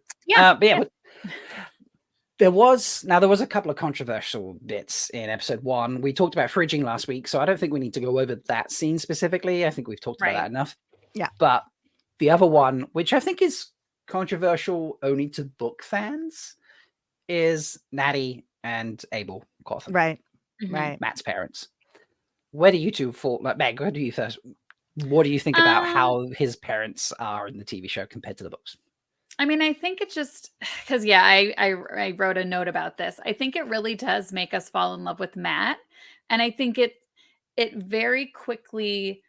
there was a couple of controversial bits in episode 1. We talked about fridging last week, so I don't think we need to go over that scene specifically. I think we've talked about that enough. Yeah. But the other one, which I think is controversial only to book fans, is Natty and Abel Cawthon. Right. Matt's parents. Where do you two fall? Like, Meg, where do you first? What do you think about how his parents are in the TV show compared to the books? I mean, I think it just because I wrote a note about this. I think it really does make us fall in love with Matt, and I think it very quickly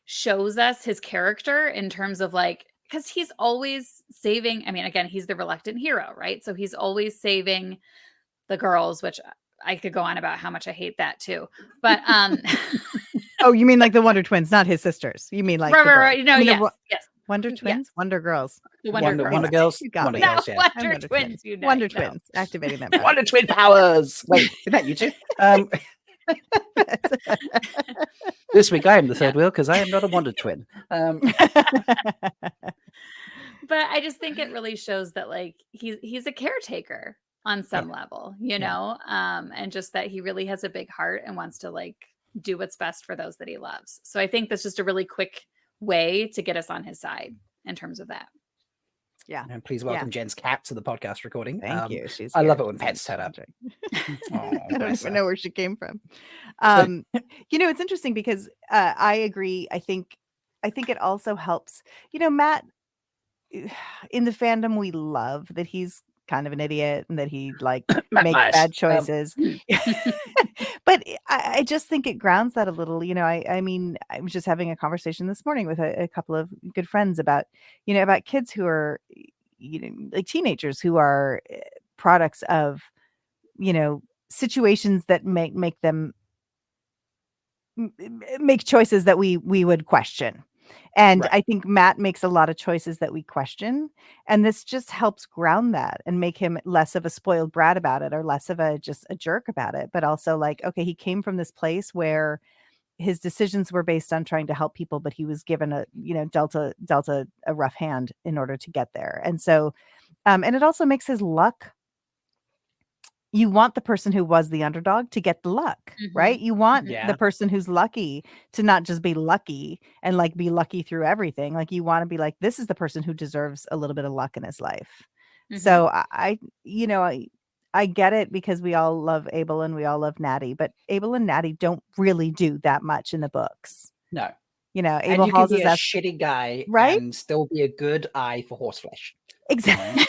shows us his character in terms of like, because he's always saving. I mean, again, he's the reluctant hero, right? So he's always saving the girls, which I could go on about how much I hate that too. But oh, you mean like the Wonder Twins, not his sisters? You mean like right? No, yes. Wonder Twins, yes. Wonder Girls, the Wonder Girls, You got Wonder me. Girls, yeah. Wonder Twins, unite. Wonder Twins, activating them. Wonder Twin powers. Wait, is that you two? This week I am the third wheel because I am not a Wonder Twin. But I just think it really shows that like he's a caretaker on some level, you know, and just that he really has a big heart and wants to like do what's best for those that he loves. So I think that's just a really quick way to get us on his side in terms of that. Yeah. And please welcome Jenn's cat to the podcast recording. Thank you. I love it when pets turn up. I don't even know where she came from. You know, it's interesting because I agree. I think it also helps. You know, Matt, in the fandom, we love that he's kind of an idiot and that he like makes bad choices. But I just think it grounds that a little. You know, I mean, I was just having a conversation this morning with a couple of good friends about, you know, about kids who are, you know, like teenagers who are products of, you know, situations that make them make choices that we would question. And I think Matt makes a lot of choices that we question. And this just helps ground that and make him less of a spoiled brat about it, or less of just a jerk about it. But also like, okay, he came from this place where his decisions were based on trying to help people, but he was given dealt a rough hand in order to get there. And so, and it also makes his luck. You want the person who was the underdog to get the luck, right? You want the person who's lucky to not just be lucky and like be lucky through everything. Like you want to be like, this is the person who deserves a little bit of luck in his life. So I get it because we all love Abel and we all love Natty, but Abel and Natty don't really do that much in the books. No. You know, Abel Halls is a shitty guy, right? And still be a good eye for horseflesh. Exactly.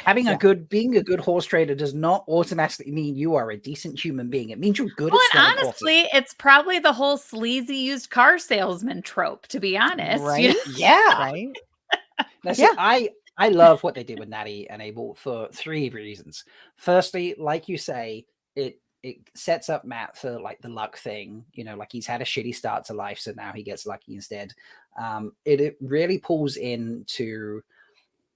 Having being a good horse trader does not automatically mean you are a decent human being. It means you're good at selling horses. Honestly, it's probably the whole sleazy used car salesman trope, to be honest. Right? You know? Yeah. Right. I love what they did with Natty and Abel for 3 reasons. Firstly, like you say, it sets up Matt for like the luck thing. You know, like he's had a shitty start to life, so now he gets lucky instead. It really pulls into,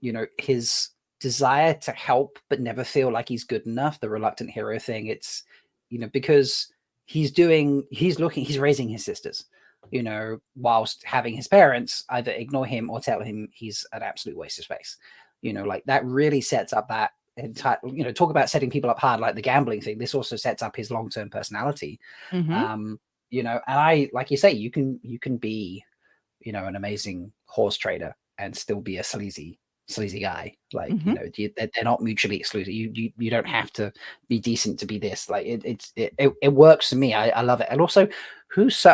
you know, his desire to help but never feel like he's good enough, the reluctant hero thing. It's, you know, because he's raising his sisters, you know, whilst having his parents either ignore him or tell him he's an absolute waste of space. You know, like that really sets up that entire, you know, talk about setting people up hard, like the gambling thing. This also sets up his long-term personality. You know, and I, like you say, you can be, you know, an amazing horse trader and still be a sleazy guy. Like, you know, they're not mutually exclusive. You don't have to be decent to be this. Like it works for me. I love it. And also,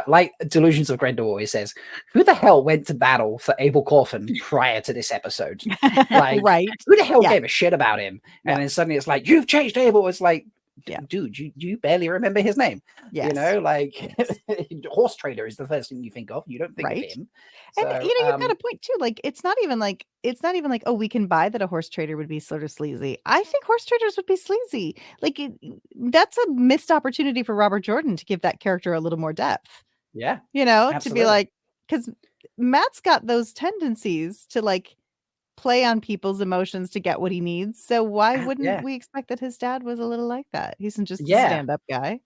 like Delusions of Grendel always says, who the hell went to battle for Abel Coffin prior to this episode? Like, who the hell gave a shit about him? And then suddenly it's like, you've changed Abel. It's like, dude, you barely remember his name. You know, like horse trader is the first thing you think of. You don't think of him. And you know, you've got a point too. Like it's not even like oh, we can buy that a horse trader would be sort of sleazy. I think horse traders would be sleazy. Like that's a missed opportunity for Robert Jordan to give that character a little more depth. Yeah. You know, absolutely. To be like, because Matt's got those tendencies to like play on people's emotions to get what he needs. So why wouldn't we expect that his dad was a little like that? He's just a stand-up guy.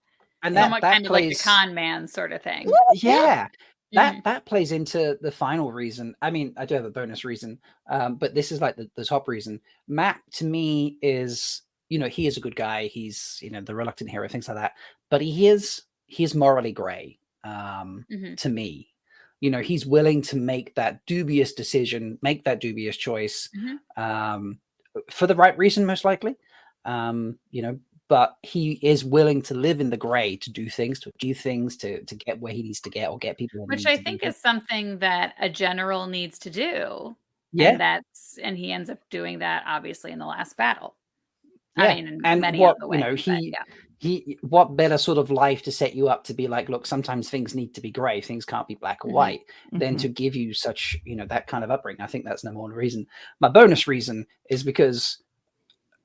And that kind of plays, like a con man sort of thing. That plays into the final reason. I mean, I do have a bonus reason, but this is like the top reason. Matt, to me, is, you know, he is a good guy. He's, you know, the reluctant hero, things like that. But he is morally gray to me. You know, he's willing to make that dubious decision, make that dubious choice for the right reason, most likely. You know, but he is willing to live in the gray, to do things, to achieve things, to get where he needs to get, or get people. Which I think is something that a general needs to do. Yeah. And he ends up doing that obviously in the last battle. Yeah. I mean, in and many what of the ways, he what better sort of life to set you up to be like, look, sometimes things need to be gray, things can't be black or white, than to give you such, that kind of upbringing. I think that's number one reason. My bonus reason is because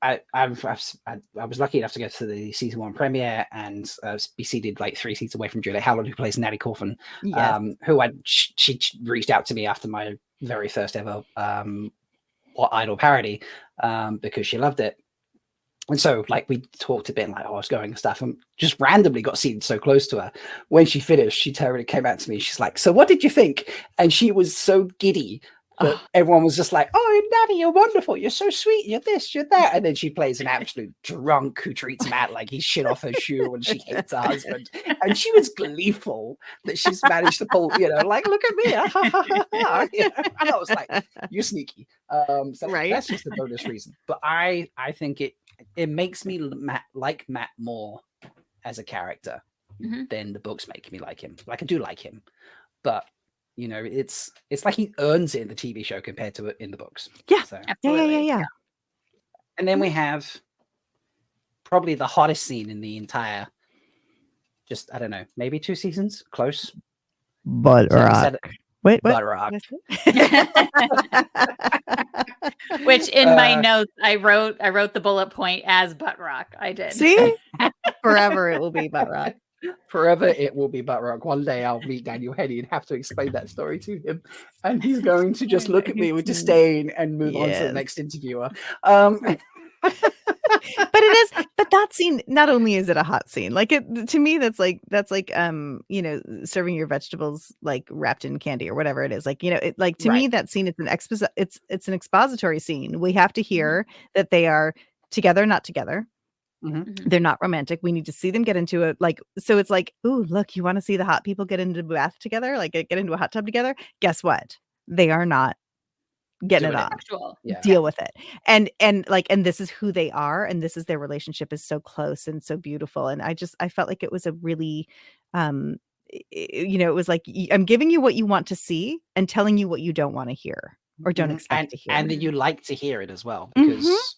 I was lucky enough to go to the season 1 premiere and be seated like 3 seats away from Juliet, who plays Natty Coffin, who she reached out to me after my very first ever Idol parody, because she loved it. And so, like, we talked a bit, like, I was going and stuff, and just randomly got seated so close to her. When she finished, she totally came out to me. She's like, "So what did you think?" And she was so giddy that everyone was just like, "Oh, Natty, you're wonderful. You're so sweet. You're this, you're that." And then she plays an absolute drunk who treats Matt like he's shit off her shoe and she hates her husband. And she was gleeful that she's managed to pull, like, "Look at me." And I was like, "You're sneaky." So that's just a bonus reason. But I think it makes me like Matt more as a character than the books make me like him. Like, I do like him, but it's like he earns it in the TV show compared to it in the books. Yeah, so, absolutely. Yeah. And then we have probably the hottest scene in the entire, just, I don't know, maybe 2 seasons, close. Butt rock. Wait, what? Butt rock. Which in my notes I wrote the bullet point as butt rock. I did. See? Forever it will be butt rock. Forever it will be butt rock. One day I'll meet Daniel Henney and have to explain that story to him, and he's going to just look at me with disdain and move on to the next interviewer. But that scene, not only is it a hot scene, like, it to me, that's like serving your vegetables like wrapped in candy or whatever it is, like, to me, that scene, it's an expository scene. We have to hear that they are together, not together. They're not romantic. We need to see them get into it. Like, so it's like, ooh, look, you want to see the hot people get into a bath together, like get into a hot tub together? Guess what? They are not getting it on. Deal with it. And this is who they are, and this is their relationship is so close and so beautiful. And I felt like it was a really it was like, I'm giving you what you want to see and telling you what you don't want to hear or don't expect to hear. And that you like to hear it as well, because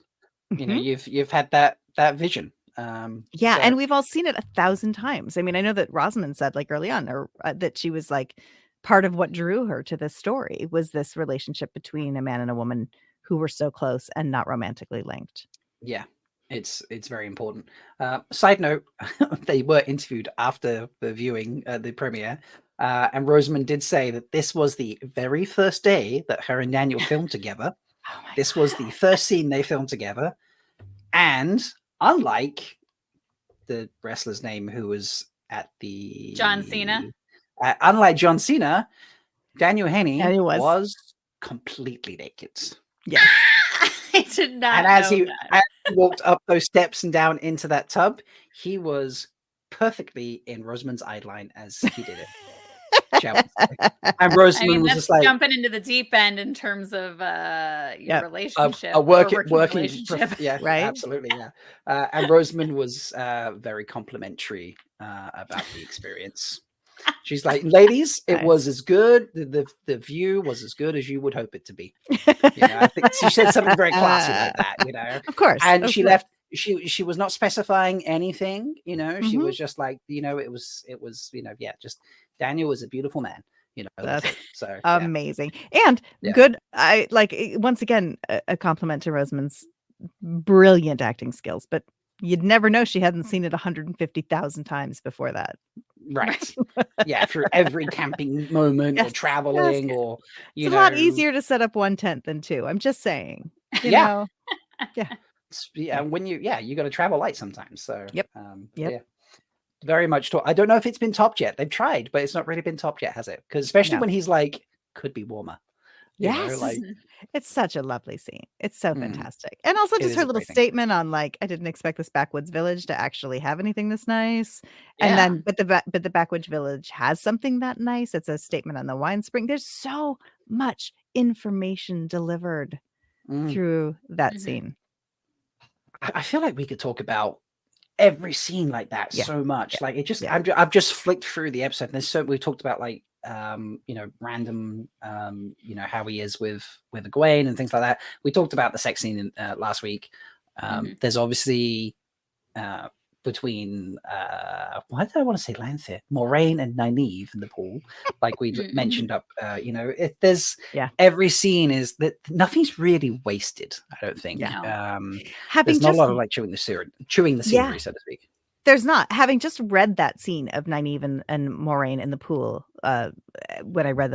you've had that vision. And we've all seen it 1,000 times. I mean, I know that Rosamund said, like, early on, or that she was like, part of what drew her to this story was this relationship between a man and a woman who were so close and not romantically linked. Yeah, it's very important. Side note, they were interviewed after the viewing, the premiere, and Rosamund did say that this was the very first day that her and Daniel filmed together. This was the first scene they filmed together, and unlike the wrestler's name who was at the John Cena. Unlike John Cena, Daniel Henney was completely naked. Yes. I did not and as he walked up those steps and down into that tub, he was perfectly in Rosamund's eye line as he did it. And Rosamund was just like jumping into the deep end in terms of your relationship, a working relationship. Right? Absolutely, yeah. And Rosamund was very complimentary about the experience. She's like, "Ladies, it was as good. The view was as good as you would hope it to be." I think she said something very classy like that. Of course. And she left. She was not specifying anything. She was just like, it was just Daniel was a beautiful man. That's so amazing and good. I like, once again, a compliment to Rosamund's brilliant acting skills, but you'd never know she hadn't seen it 150,000 times before that. Right. Yeah, through every camping moment or traveling or it's a lot easier to set up one tent than two. I'm just saying. You know? Yeah. When you got to travel light sometimes. So Yep. Very much. I don't know if it's been topped yet. They've tried, but it's not really been topped yet, has it? Because especially when he's like, could be warmer. Yes. It's such a lovely scene. It's so fantastic. And also just her little statement on, like, I didn't expect this backwoods village to actually have anything this nice. And then, but the backwoods village has something that nice. It's a statement on the wine spring. There's so much information delivered through that scene. I feel like we could talk about every scene like that Yeah. so much. Yeah. Like it just, Yeah. I've just flicked through the episode. And there's so we talked about like random how he is with Egwene and things like that. We talked about the sex scene last week. There's obviously between why did I want to say Lanthir, Moraine and Nynaeve in the pool, like we mentioned up. There's every scene is that nothing's really wasted. I don't think. There's not a lot of like chewing the scenery, so to speak. There's not. Having just read that scene of Nynaeve and Moraine in the pool, when I reread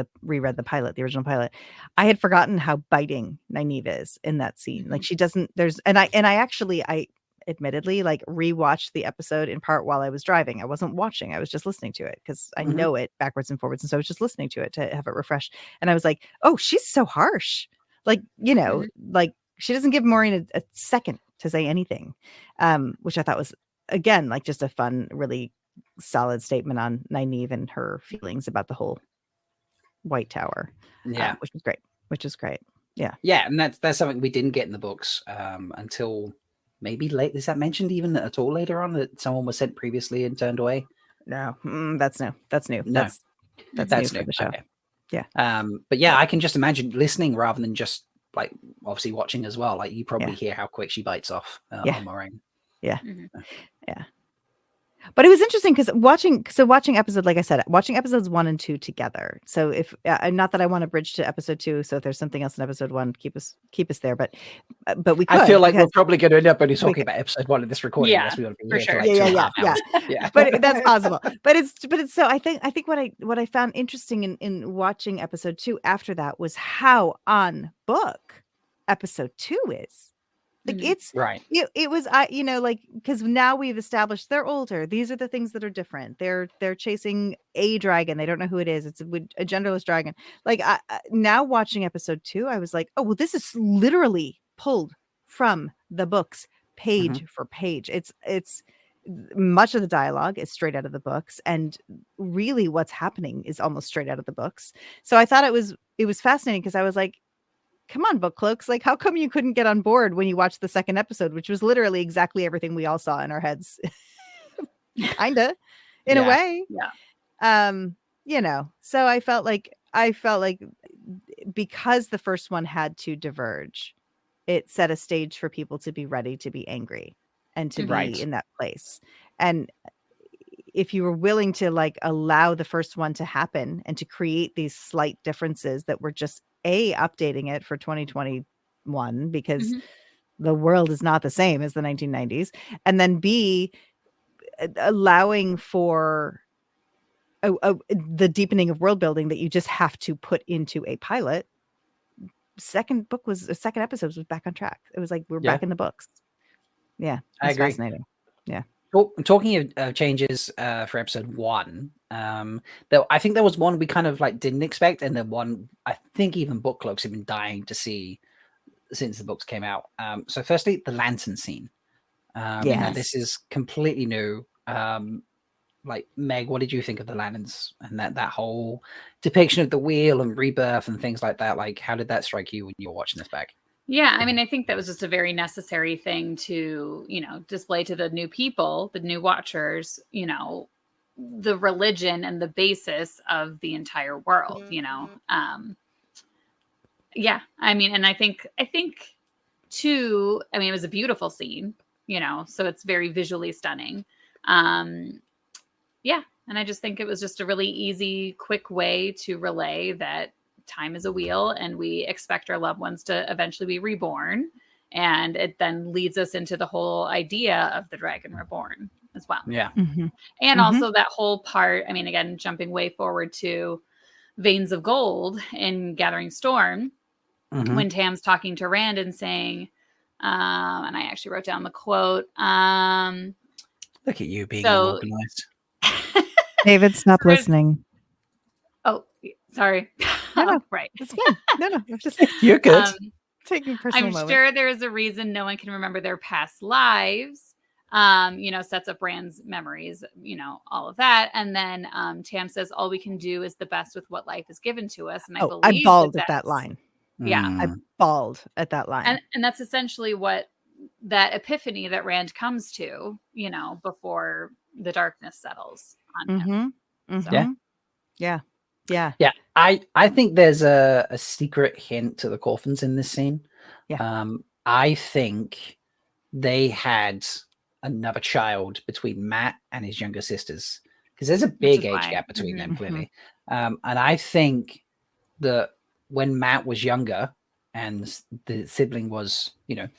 the original pilot, I had forgotten how biting Nynaeve is in that scene. Like she doesn't. I admittedly like rewatched the episode in part while I was driving. I wasn't watching. I was just listening to it because I know it backwards and forwards, and so I was just listening to it to have it refreshed. And I was like, oh, she's so harsh. Like like she doesn't give Moraine a second to say anything, which I thought was, again, like just a fun, really solid statement on Nynaeve and her feelings about the whole White Tower. Which is great. Yeah, and that's something we didn't get in the books until maybe late. Is that mentioned even at all later on, that someone was sent previously and turned away? No, that's new. That's new. No. That's new for the show. Okay. Yeah. But yeah, I can just imagine listening rather than just like obviously watching as well. Like you probably hear how quick she bites off on Moraine. Yeah. Yeah. But it was interesting because watching episodes, like I said, watching episodes 1 and 2 together. So if not that I want to bridge to episode 2, so if there's something else in episode 1, keep us there. But we could. I feel like we're probably going to end up only talking about episode 1 in this recording. Yeah, we want to be for here sure. for like 2.5 hours. Yeah. But that's possible. But it's so I think what I found interesting in watching episode 2 after that was how on book episode 2 is. Like it's right. It was like, because now we've established they're older. These are the things that are different. They're chasing a dragon. They don't know who it is. It's a genderless dragon. Like now watching episode 2, I was like, oh well, this is literally pulled from the books, page for page. It's much of the dialogue is straight out of the books, and really what's happening is almost straight out of the books. So I thought it was fascinating because I was like, come on, book cloaks, like how come you couldn't get on board when you watched the second episode, which was literally exactly everything we all saw in our heads, kinda, in a way. So I felt like because the first one had to diverge, it set a stage for people to be ready to be angry and to be in that place. And if you were willing to like allow the first one to happen and to create these slight differences that were just updating it for 2021 because the world is not the same as the 1990s, and then B, allowing for the deepening of world building that you just have to put into a pilot. Second episode was back on track. It was like we're back in the books. Yeah, I agree. Fascinating. Yeah. Talking of changes for episode 1, I think there was one we kind of like didn't expect, and then one I think even book cloaks have been dying to see since the books came out. So firstly, the lantern scene. This is completely new. Like Meg, what did you think of the lanterns and that whole depiction of the wheel and rebirth and things like that? Like, how did that strike you when you were watching this back? Yeah, I mean, I think that was just a very necessary thing to, display to the new people, the new watchers, the religion and the basis of the entire world, Yeah, I mean, and I think too, I mean, it was a beautiful scene, so it's very visually stunning. Yeah, and I just think it was just a really easy, quick way to relay that time is a wheel and we expect our loved ones to eventually be reborn. And it then leads us into the whole idea of the dragon reborn as well. Yeah. And also that whole part, I mean, again, jumping way forward to Veins of Gold in Gathering Storm, when Tam's talking to Rand and saying, and I actually wrote down the quote. Look at you being organized. David, stop listening. Oh, sorry. No, right. It's good. No. You're good. Taking personal I'm moment. sure there is a reason no one can remember their past lives. Sets up Rand's memories, all of that. And then Tam says, all we can do is the best with what life has given to us. And I bawled at that line. Yeah. I bawled at that line. And that's essentially what that epiphany that Rand comes to, before the darkness settles on him. So. Yeah. I think there's a secret hint to the Coffins in this scene. Yeah. I think they had another child between Matt and his younger sisters, because there's a big age gap between them, clearly. And I think that when Matt was younger and the sibling was,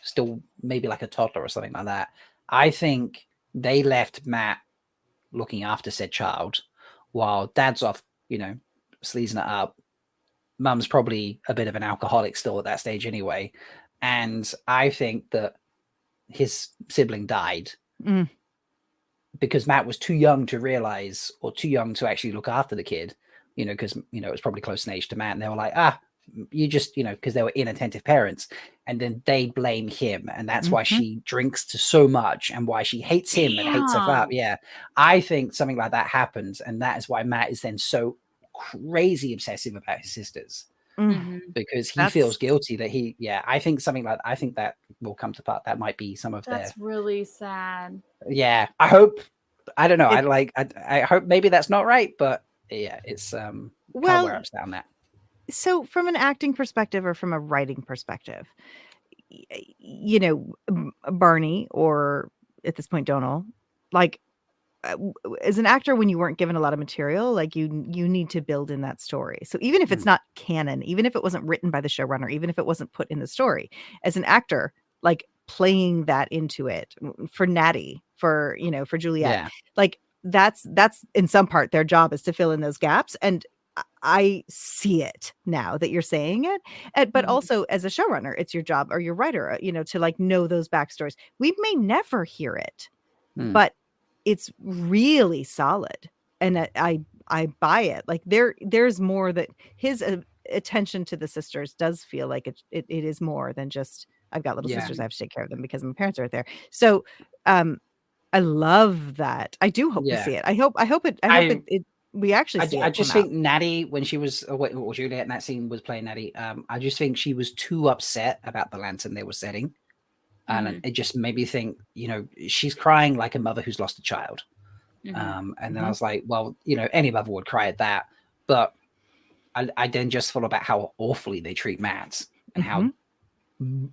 still maybe like a toddler or something like that, I think they left Matt looking after said child while dad's off, sleazing it up. Mum's probably a bit of an alcoholic still at that stage anyway. And I think that his sibling died because Matt was too young to realize, or too young to actually look after the kid, because, it was probably close in age to Matt. And they were like, you just, because they were inattentive parents. And then they blame him. And that's why she drinks so much and why she hates him and hates her father. Yeah. I think something like that happens. And that is why Matt is then so crazy obsessive about his sisters. Because he feels guilty that I think I think that will come to part. That might be some of that's really sad. Yeah. I don't know. I hope maybe that's not right, but yeah, it's kind of where I'm at on that. So from an acting perspective or from a writing perspective, Barney, or at this point Donal, like as an actor, when you weren't given a lot of material, like you need to build in that story. So even if it's not canon, even if it wasn't written by the showrunner, even if it wasn't put in the story, as an actor, like playing that into it for Natty, for Juliet, like that's in some part their job is to fill in those gaps. And I see it now that you're saying it, but also as a showrunner, it's your job, or your writer, to like know those backstories. We may never hear it, but it's really solid, and I buy it. Like there's more that his attention to the sisters does feel like it is more than just I've got little sisters, I have to take care of them because my parents are right there. So I love that. I do hope to see it. I hope it we actually see it. I just think Natty, when she was or Juliet in that scene was playing Natty, I just think she was too upset about the lantern they were setting. And it just made me think, she's crying like a mother who's lost a child. And then I was like, well, any mother would cry at that. But I then just thought about how awfully they treat Matt and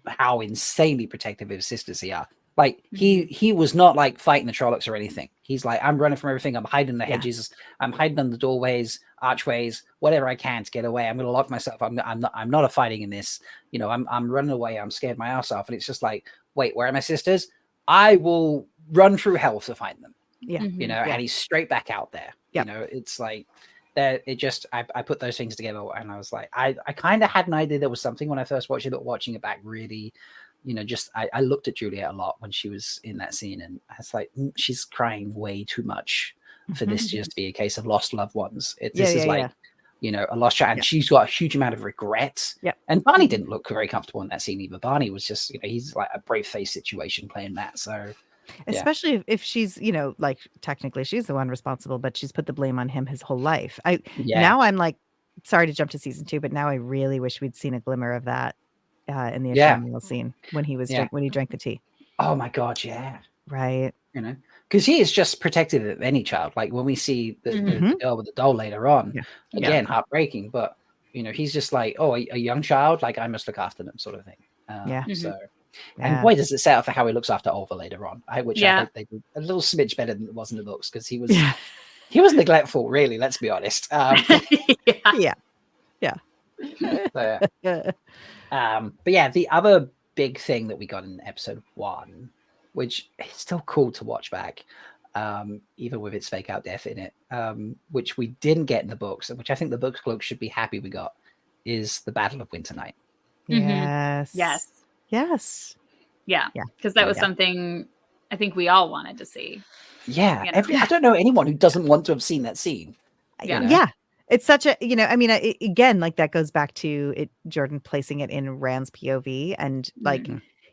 how insanely protective of his sisters they are. Like he was not like fighting the Trollocs or anything. He's like, I'm running from everything. I'm hiding in the hedges. I'm hiding on the doorways, archways, whatever I can to get away. I'm going to lock myself. I'm not a fighting in this. I'm running away. I'm scared my ass off. And it's just like, wait, where are my sisters? I will run through hell to find them. Yeah. And he's straight back out there. It's like that. It just, I put those things together and I was like, I kind of had an idea there was something when I first watched it, but watching it back really, I looked at Juliet a lot when she was in that scene, and I was like, she's crying way too much for this to just be a case of lost loved ones. This is like, a lost child, and she's got a huge amount of regret. Yeah. And Barney didn't look very comfortable in that scene either. Barney was just, he's like a brave face situation playing that. So, especially if she's, like technically she's the one responsible, but she's put the blame on him his whole life. Now I'm like, sorry to jump to season 2, but now I really wish we'd seen a glimmer of that. In the meal scene when he was when he drank the tea. Oh my god, yeah. Right. Because he is just protective of any child. Like when we see the girl with the doll later on, again, heartbreaking, but he's just like, oh, a young child, like I must look after them, sort of thing. So and boy does it set up for how he looks after Olva later on. I think they did a little smidge better than it was in the books, because he was neglectful, really, let's be honest. But yeah, the other big thing that we got in episode 1, which is still cool to watch back, even with its fake out death in it, which we didn't get in the books, and which I think the book cloak should be happy we got, is the Battle of Winter Night. Yes. Yeah. Because that was something I think we all wanted to see. Yeah. I don't know anyone who doesn't want to have seen that scene. Yeah. It's such a, again, like that goes back to it, Jordan placing it in Rand's POV, and like,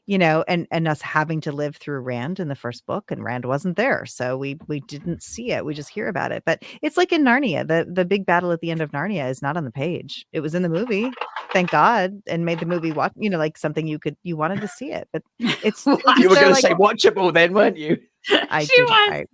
and us having to live through Rand in the first book, and Rand wasn't there. So we didn't see it. We just hear about it. But it's like in Narnia, the big battle at the end of Narnia is not on the page. It was in the movie. thank God, and made the movie watch, like something you wanted to see it. But it's you were going to say watchable then, weren't you? She was.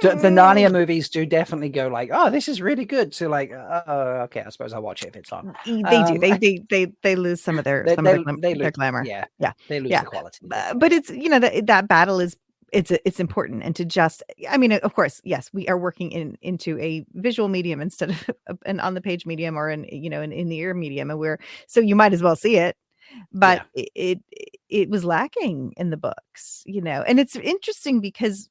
The Narnia movies do definitely go like, oh, this is really good. To like, okay, I suppose I'll watch it if it's on. They do. They lose some of their their glamour. Yeah, they lose the quality. But it's that battle is it's important, and to just, I mean, of course, yes, we are working into a visual medium instead of an on the page medium or in the ear medium, and so you might as well see it. But it was lacking in the books, and it's interesting because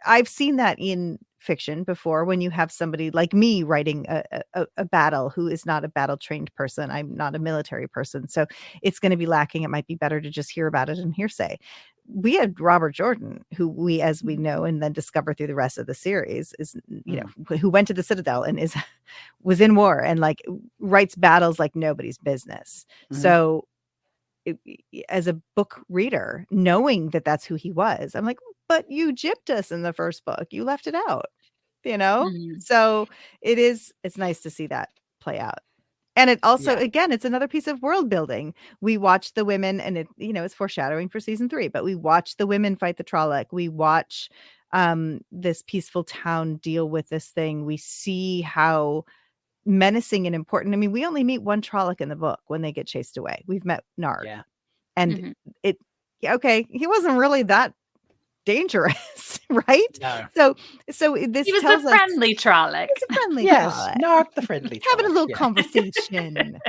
I've seen that in fiction before, when you have somebody like me writing a battle who is not a battle trained person. I'm not a military person, so it's going to be lacking. It might be better to just hear about it in hearsay. We had Robert Jordan, who as we know and then discover through the rest of the series, is who went to the Citadel and was in war and like writes battles like nobody's business. So as a book reader, knowing that that's who he was, I'm like, but you gypped us in the first book. You left it out, So it's nice to see that play out. And it also, again, it's another piece of world building. We watch the women, and it's foreshadowing for season 3, but we watch the women fight the Trolloc. We watch this peaceful town deal with this thing. We see how menacing and important. I mean, we only meet one Trolloc in the book when they get chased away. We've met Nard. Yeah. And he wasn't really that dangerous, right? No. So this he was tells a friendly Trolloc. It's a friendly Trolloc. Not the friendly Trolloc. Having a little conversation.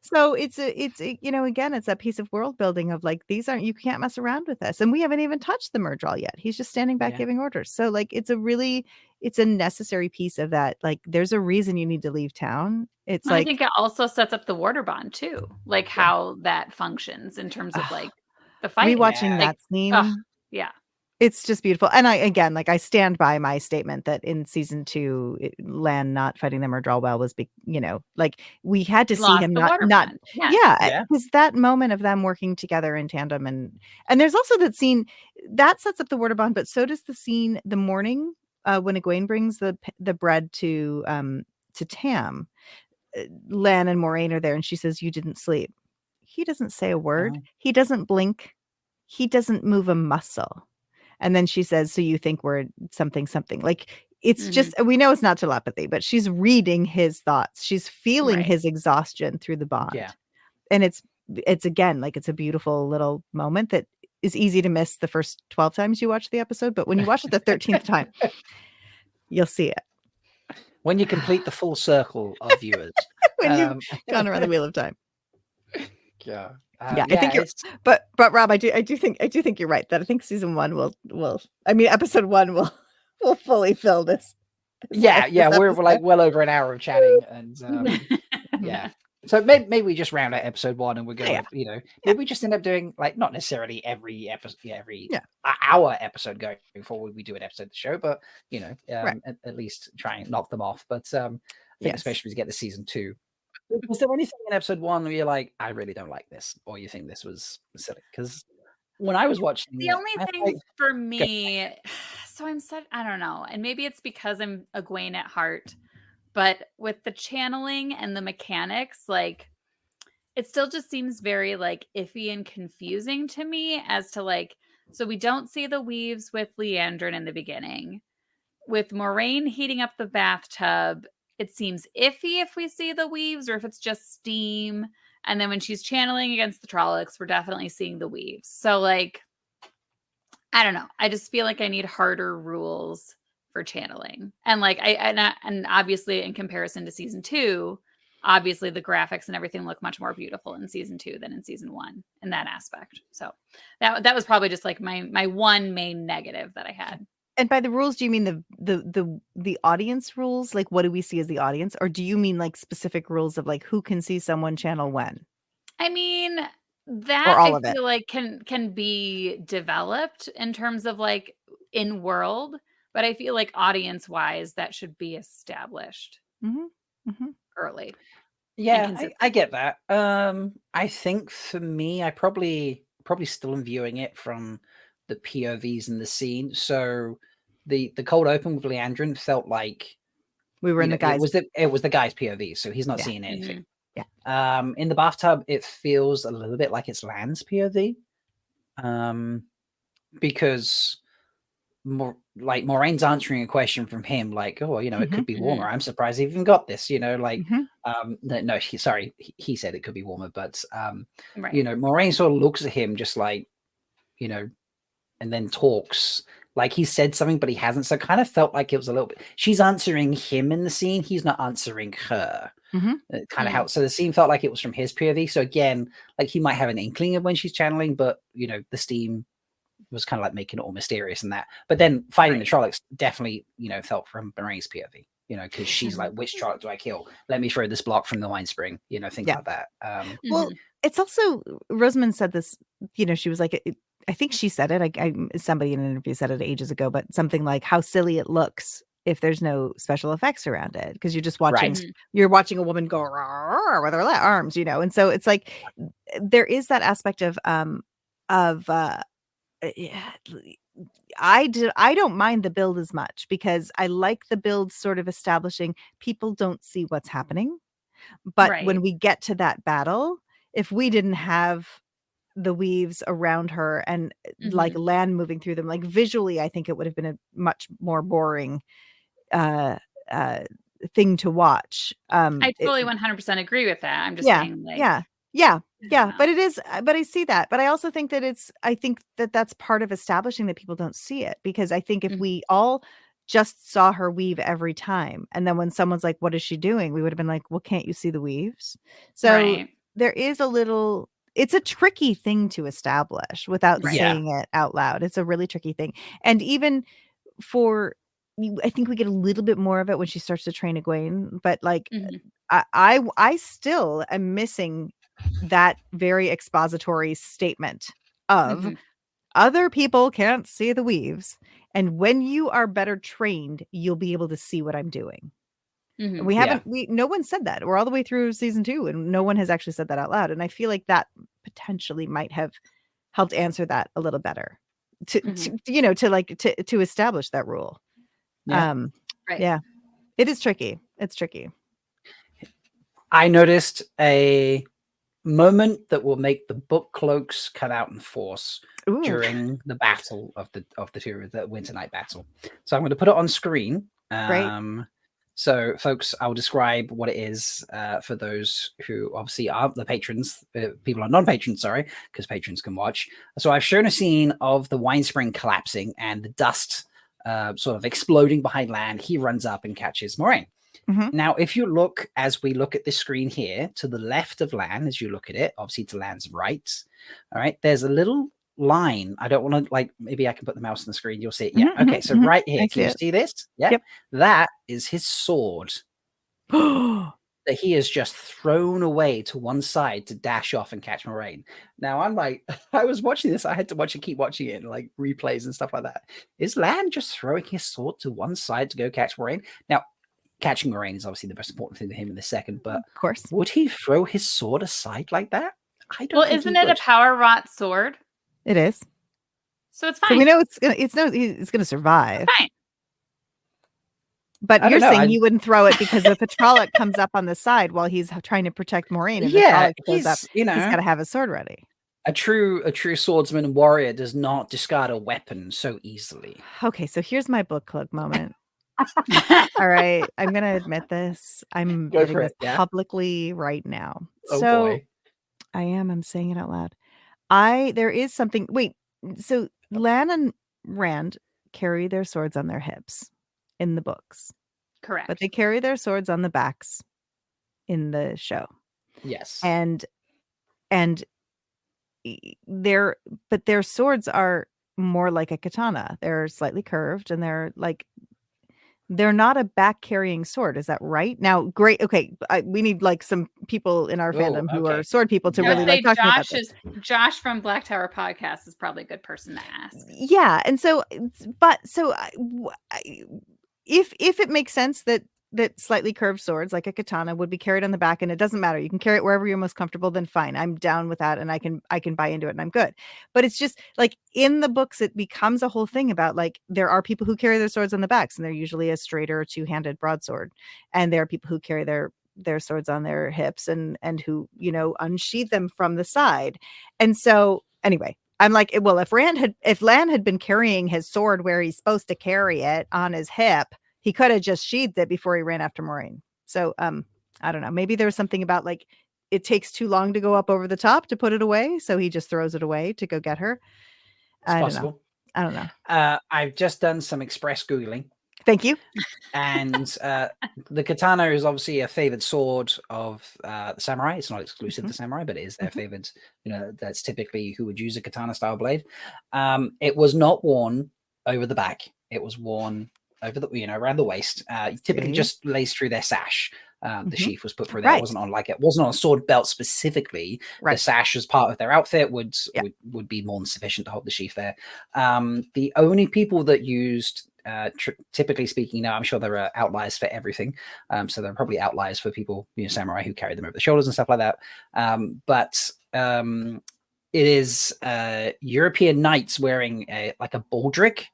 So it's again, it's that piece of world building of like, you can't mess around with this. And we haven't even touched the Murdral yet. He's just standing back giving orders. So like, it's a necessary piece of that. Like, there's a reason you need to leave town. It's I think it also sets up the Warder Bond too, like how that functions in terms of like the fight. Rewatching that scene. It's just beautiful. And I stand by my statement that in season 2, Lan not fighting the Murdral well was like we had to see him because that moment of them working together in tandem, and there's also that scene that sets up the Warder Bond, but so does the scene the morning when Egwene brings the bread to Tam. Lan and Moraine are there, and she says, "You didn't sleep." He doesn't say a word. He doesn't blink. He doesn't move a muscle. And then she says, "So you think we're something?" Like, it's just, we know it's not telepathy, but she's reading his thoughts. She's feeling his exhaustion through the bond. Yeah. And it's again, like, it's a beautiful little moment that is easy to miss the first 12 times you watch the episode. But when you watch it the 13th time, you'll see it. When you complete the full circle of viewers. When you've gone around the wheel of time. Yeah. I think you're, but Rob, I do think you're right, that I think season 1 episode 1 will fully fill this. We're like well over an hour of chatting, and so maybe we just round out episode 1 and we're going maybe we just end up doing like not necessarily every episode, every hour episode going forward we do an episode of the show, but at least try and knock them off. But I think especially as we get to season 2. Was there anything in episode 1 where you're like, I really don't like this, or you think this was silly? Because when I was watching, the only thing for me, so I don't know, and maybe it's because I'm Egwene at heart, but with the channeling and the mechanics, like, it still just seems very like iffy and confusing to me as to like, so we don't see the weaves with Leandrin in the beginning. With Moraine heating up the bathtub, it seems iffy if we see the weaves or if it's just steam. And then when she's channeling against the Trollocs, we're definitely seeing the weaves. So like, I don't know. I just feel like I need harder rules for channeling. And like, and obviously in comparison to season 2, obviously the graphics and everything look much more beautiful in season 2 than in season 1 in that aspect. So that was probably just like my one main negative that I had. And by the rules, do you mean the audience rules? Like, what do we see as the audience? Or do you mean like specific rules of like who can see someone channel when? I mean, that I feel like can be developed in terms of like in world, but I feel like audience wise, that should be established early. Yeah, I get that. I think for me, I probably still am viewing it from the POVs in the scene. So the cold open with Leandrin felt like We were in the guys. It was the guy's POV, so he's not seeing anything. In the bathtub, it feels a little bit like it's Lan's POV, because Moraine's answering a question from him, like, "Oh, it could be warmer. I'm surprised he even got this." No, he said it could be warmer, but Moraine sort of looks at him just like, and then talks like he said something, but he hasn't. So it kind of felt like it was a little bit. She's answering him in the scene. He's not answering her. It kind of helped. So the scene felt like it was from his POV. So again, like he might have an inkling of when she's channeling, but the steam was kind of like making it all mysterious and that. But then fighting the Trollocs definitely, felt from Moraine's POV. Because she's like, which Trolloc do I kill? Let me throw this block from the wine spring. Things like that. Well, it's also Rosamund said this. She was like, I think she said it. Somebody in an interview said it ages ago, but something like how silly it looks if there's no special effects around it, because you're just watching. You're watching a woman go "Rawr" with her arms, and so it's like there is that aspect of I don't mind the build as much, because I like the build sort of establishing people don't see what's happening. But when we get to that battle, if we didn't have the weaves around her and like Lan moving through them, like visually, I think it would have been a much more boring thing to watch. I totally 100% agree with that. I'm just saying, like, but it is, but I see that. But I also think that I think that that's part of establishing that people don't see it, because I think if we all just saw her weave every time, and then when someone's like, what is she doing? We would have been like, well, can't you see the weaves? So there is it's a tricky thing to establish without saying it out loud. It's a really tricky thing. And even I think we get a little bit more of it when she starts to train Egwene, but like I still am missing that very expository statement of other people can't see the weaves, and when you are better trained, you'll be able to see what I'm doing. And no one said that. We're all the way through season 2 and no one has actually said that out loud. And I feel like that potentially might have helped answer that a little better to establish that rule. It is tricky. It's tricky. I noticed a moment that will make the book cloaks come out in force during the battle of the Winter Night battle. So I'm going to put it on screen. So, folks, I'll describe what it is for those who obviously aren't the patrons. People are non-patrons, sorry, because patrons can watch. So I've shown a scene of the wine spring collapsing and the dust sort of exploding behind Lan. He runs up and catches Moraine. Now, if you look, as we look at this screen here, to the left of Lan, as you look at it, obviously to Lan's right, all right, there's a little line. I don't want to, maybe I can put the mouse on the screen. You'll see it. Yeah. Okay. So right here, can you see this? Yeah. Yep. That is his sword that he has just thrown away to one side to dash off and catch Moraine. Now, I'm like, I was watching this. I had to keep watching it and like replays and stuff like that. Is Lan just throwing his sword to one side to go catch Moraine? Now, catching Moraine is obviously the most important thing to him in the second, but of course, would he throw his sword aside like that? I don't. Well, isn't it a power wrought sword? It is. So it's fine. So we know it's gonna survive. It's fine. But you're saying you wouldn't throw it because if a Trolloc comes up on the side while he's trying to protect Moraine, and the Trolloc goes up, he's got to have a sword ready. A true swordsman and warrior does not discard a weapon so easily. Okay, so here's my book club moment. All right, I'm gonna admit this. I'm doing this publicly right now. Oh boy. I am. I'm saying it out loud. There is something. Wait. So Lan and Rand carry their swords on their hips in the books. Correct. But they carry their swords on the backs in the show. Yes. And their swords are more like a katana. They're slightly curved and they're not a back carrying sword. Is that right? Now, great. Okay. We need some people in our fandom who are sword people to really talking about this. Josh from Black Tower Podcast is probably a good person to ask. Yeah. And so, if it makes sense that that slightly curved swords, like a katana, would be carried on the back, and it doesn't matter. You can carry it wherever you're most comfortable. Then fine, I'm down with that, and I can buy into it, and I'm good. But it's just like in the books, it becomes a whole thing about like there are people who carry their swords on the backs, and they're usually a straighter or two-handed broadsword, and there are people who carry their swords on their hips and who unsheath them from the side. And so anyway, I'm like, well, if Lan had been carrying his sword where he's supposed to carry it on his hip, he could have just sheathed it before he ran after Moiraine. So I don't know, maybe there's something about like it takes too long to go up over the top to put it away, so he just throws it away to go get her. It's possible. I don't know. I've just done some express Googling. Thank you. And the katana is obviously a favored sword of the samurai. It's not exclusive to samurai, but it is their favored. That's typically who would use a katana style blade. It was not worn over the back. It was worn over the, around the waist. Typically just lays through their sash. The sheath was put through there. It wasn't on a sword belt specifically. The sash as part of their outfit would be more than sufficient to hold the sheath there. The only people that used, typically speaking, now I'm sure there are outliers for everything. So there are probably outliers for people, samurai who carry them over the shoulders and stuff like that. But it is European knights wearing a baldric.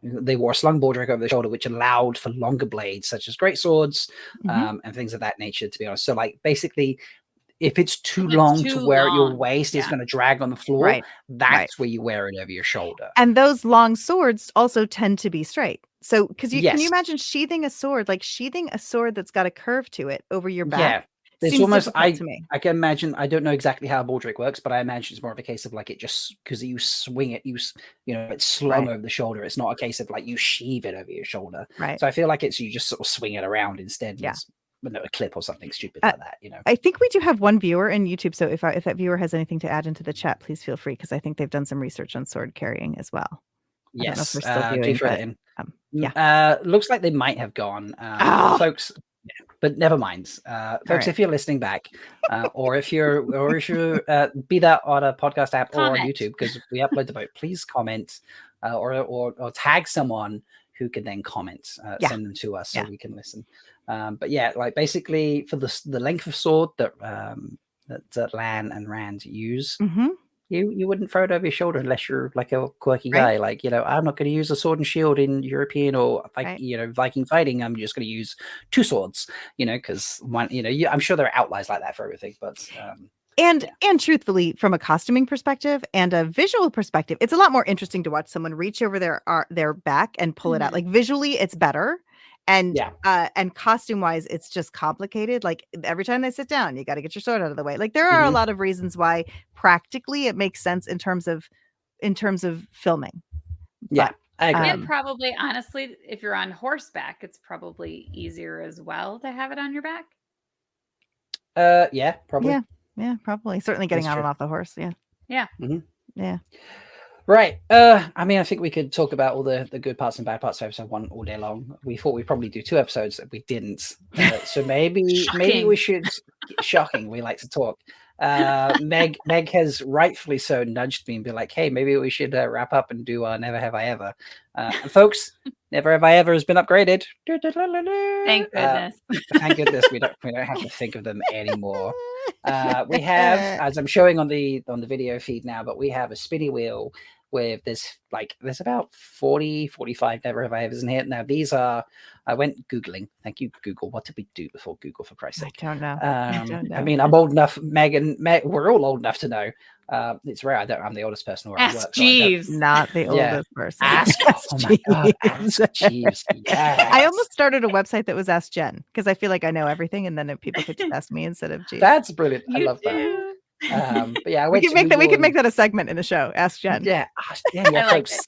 They wore a slung baldric over the shoulder, which allowed for longer blades, such as great swords and things of that nature, to be honest. So, like, basically, if it's too long to wear at your waist, it's going to drag on the floor. That's where you wear it over your shoulder. And those long swords also tend to be straight. So, because can you imagine sheathing a sword that's got a curve to it over your back? Yeah. It's almost, I can imagine, I don't know exactly how a baldric works, but I imagine it's more of a case of like it just, because you swing it, it's slung over the shoulder. It's not a case of like you sheave it over your shoulder. Right. So I feel like you just sort of swing it around instead. Yeah. With a clip or something stupid like that, I think we do have one viewer in YouTube. So if that viewer has anything to add into the chat, please feel free, because I think they've done some research on sword carrying as well. Yes. Do throw it in. Looks like they might have gone. Folks. Yeah, but never mind, folks. If you're listening back, or if you're be that on a podcast app or on YouTube, because we upload the vote, please comment or tag someone who can then comment. Send them to us so we can listen. But yeah, like basically for the length of sword that Lan and Rand use. You wouldn't throw it over your shoulder unless you're like a quirky guy. Like, I'm not going to use a sword and shield in European or Viking fighting. I'm just going to use two swords, because one, I'm sure there are outliers like that for everything, but and truthfully, from a costuming perspective and a visual perspective, it's a lot more interesting to watch someone reach over their back and pull it out. Like visually, it's better. And costume wise, it's just complicated. Like every time they sit down, you got to get your sword out of the way. Like there are a lot of reasons why practically it makes sense in terms of filming. Yeah. I agree. And probably, honestly, if you're on horseback, it's probably easier as well to have it on your back. Yeah, probably. Yeah, probably. Certainly getting on and off the horse. Yeah. Yeah. Yeah. Right. I mean, I think we could talk about all the good parts and bad parts of episode 1 all day long. We thought we'd probably do 2 episodes, that we didn't. So maybe we should. Shocking. We like to talk. Meg has rightfully so nudged me and be like, "Hey, maybe we should wrap up and do Never Have I Ever." And folks, Never Have I Ever has been upgraded. Thank goodness. Thank goodness we don't have to think of them anymore. We have, as I'm showing on the video feed now, but we have a spinny wheel with there's about 45 Never Have I Ever's in here. Now these are, I went Googling. Thank you, Google. What did we do before Google, for Christ's sake? I don't know. I mean, I'm old enough, Meg, we're all old enough to know. It's rare. I'm the oldest person where I work. Jeeves. Not the oldest person. Ask oh my God. Ask Jeeves. Yes. I almost started a website that was Ask Jenn, because I feel like I know everything, and then if people could just ask me instead of Jeeves. That's brilliant. I love that. But yeah, we could make that a segment in this show. Ask Jenn. Yeah, folks,